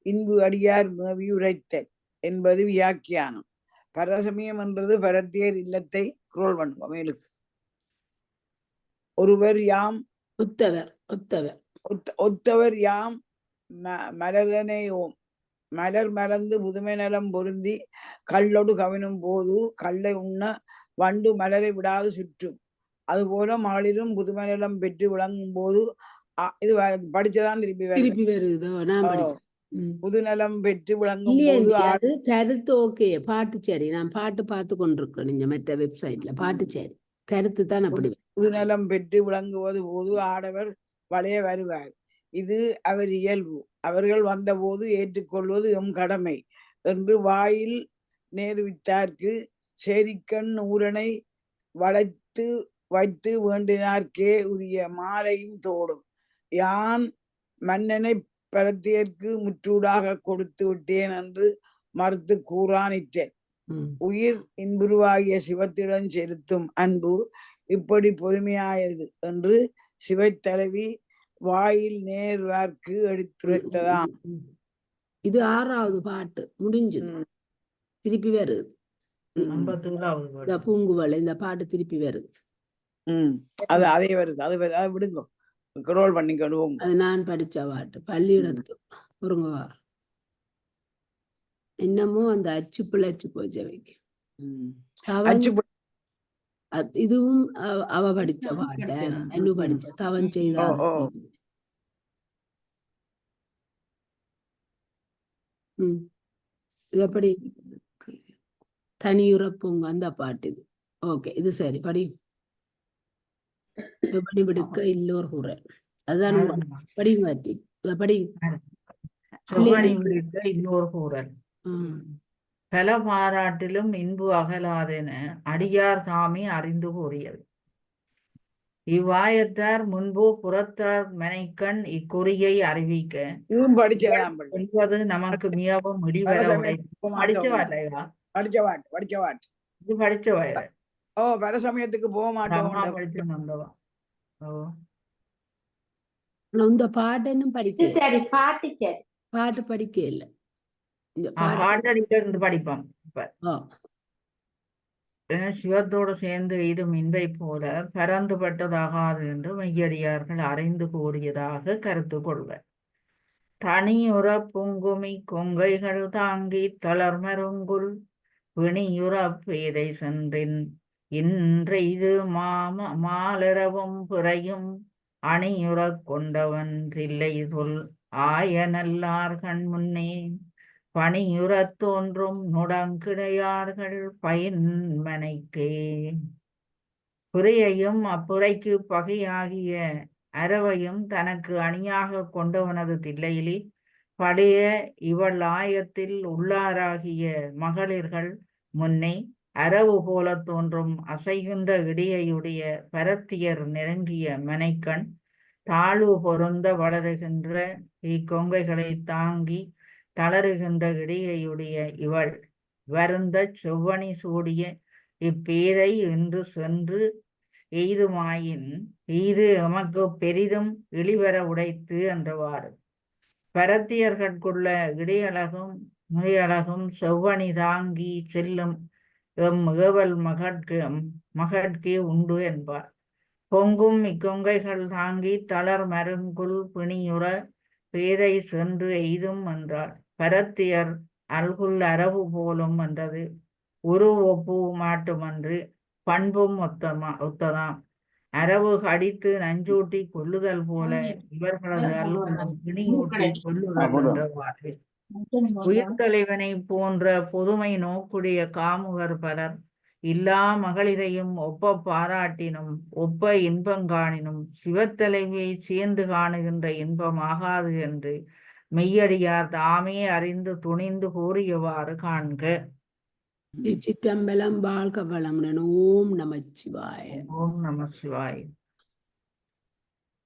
இன்பு அடியார் மேவி உரைத்தல் என்பது வியாக்கியானம். பரசமயம் என்றது பரத்தியர் இல்லத்தை குரோல் பண்ணுவோம். மேலுக்கு ஒருவர் யாம் ஒத்தவர் யாம் மலரனையோம் மலர் மலர்ந்து புதுமை நலம் பொருந்தி கள்ளொடு கவினும் போது கல்லை உண்ண வண்டு மலரை விடாது சுற்றும். அதுபோல மகளிரும் புதுமை நலம் பெற்று விளங்கும் போது இது படிச்சதான் திருப்பி வருதோ நான் படிச்சேன். புதுநலம் பெற்று விளங்கும் போது கருத்து ஓகே. பாட்டு சரி, நான் பாட்டு பார்த்து கொண்டிருக்கேன். நீங்க மற்ற வெப்சைட்ல பாட்டு சரி, கருத்து தான் அப்படி. புதுநலம் பெற்று விளங்குவது போது ஆடவர் வளைய வருவார். இது அவர் இயல்பு. அவர்கள் வந்த போது ஏற்றுக்கொள்வது எம் கடமை என்று வாயில் நேருவித்தார்க்கு சேரிக்கண் ஊரனை வளைத்து வைத்து வேண்டினார்க்கே உரிய மாலையும் தோடும். யான் மன்னனை பரத்தியர்க்கு முற்றூடாக கொடுத்து விட்டேன் என்று மறுத்து கூறானிற்றேன். உயிர் இன்புருவாகிய சிவத்திடம் செலுத்தும் அன்பு இப்படி பொதுமையாயது என்று சிவத்தலைவி வாயில் நேர்வார்க்கு எடுத்துரைத்ததாம். இது 6வது பாட்டு முடிஞ்சது. திருப்பி வருது. பூங்குவலை இந்த பாட்டு திருப்பி வருது. அது அதே வருது. அது விடுங்க, ஸ்க்ரோல் பண்ணிக்கொள்வோம். அது நான் படிச்ச பாட்டு. பள்ளியிடத்து ஒருங்கவார் என்னமோ அந்த அச்சு பிழைச்சு போச்சவைக்கு. இதுவும் அவ படிச்ச பாட்டு. அனு படிச்ச தவன் செய்தார். இது எப்படி தனியுறப்புங்க அந்த பாட்டு இது. ஓகே, இது சரி படி. படி விடுக்க இல்லோர் கூற அதுதான் படி மாற்றி படி. இன்னொரு கூறல் பல பாராட்டிலும் இன்பு அகலாதென அடியார் தாமே அறிந்து கூறியது. இவ்வாயத்தார் முன்பு புறத்தார் மனைக்கண் இக்குறியை அறிவிக்க என்பது நமக்கு மிகவும் இடிவர படிச்சவாட்டையா இது படிச்ச வயது. வர சமயத்துக்கு போக மாட்டோம். இந்த பாட்டு இன்னும் படிக்க சரி பாட்டு சரி பாட்டு படிக்க இல்ல. பாட்டு படிப்போம். சிவத்தோடு சேர்ந்து எய்தும் இன்பை போல பரந்துபட்டதாகாது என்று மெய்யடியார்கள் அறிந்து கூறியதாக கருத்து கொள்வர். தனியுற பொங்குமி கொங்கைகள் தாங்கி தளர்மருங்குல் பிணியுற பேதை சென்றின் இன்றெய்து மாலரவும் பிறையும் அணியுறக் கொண்டவன்றில்லை சொல் ஆய நல்லார் கண் முன்னே பணியுறத் தோன்றும் நுடங்கிடையார்கள் பயன்மனைக்கே. பிறையையும் அப்புறைக்கு பகையாகிய அரவையும் தனக்கு அணியாக கொண்டவனது தில்லையிலே பழைய இவள் ஆயத்தில் உள்ளாராகிய மகளிர்கள் முன்னே அரவு போல தோன்றும் அசைகின்ற இடையுடைய பரத்தியர் நெருங்கிய மனைக்கண் தாழ்வு பொருந்த வளருகின்ற இக்கொங்கைகளை தாங்கி தளருகின்ற இடையுடைய இவள் வருந்த செவ்வணி சூடிய இப்பேரை என்று சென்று எய்துமாயின் இது எமக்கு பெரிதும் இழிவர உடைத்து என்றவாறு. பரத்தியர்கட்குள்ள இடையழகும் செவ்வணி தாங்கி செல்லும் எம் ஏவல் மகட்கே உண்டு என்பார். பொங்கும் இக்கொங்கைகள் தாங்கி தளர் மருங்குல் பிணியுற பேதை சென்று எய்தும் என்றார். பரத்தியர் அல்குல் அரவு போலும் என்றது உரு ஒப்பு மாட்டுமன்று பண்பும் ஒத்ததாம். அரவு கடித்து நஞ்சூட்டி கொல்லுதல் போல இவர்களது அல்குலும் பிணியூட்டி கொல்லுதல் என்றவாறு. உயிர்த்தலைவனை போன்ற பொதுமை நோக்குடைய காமுகர் பலர் இல்லா மகளிரையும் ஒப்ப பாராட்டினும் ஒப்ப இன்பங்காணினும் சிவத்தலைவியை சேர்ந்து காணுகின்ற இன்பம் ஆகாது என்று மெய்யடியார் தாமே அறிந்து துணிந்து கூறியவாறு காண்க. திருச்சிற்றம்பலம் வாழ்க வளமுடன். ஓம் நமச்சிவாய. ஓம் நம சிவாய்.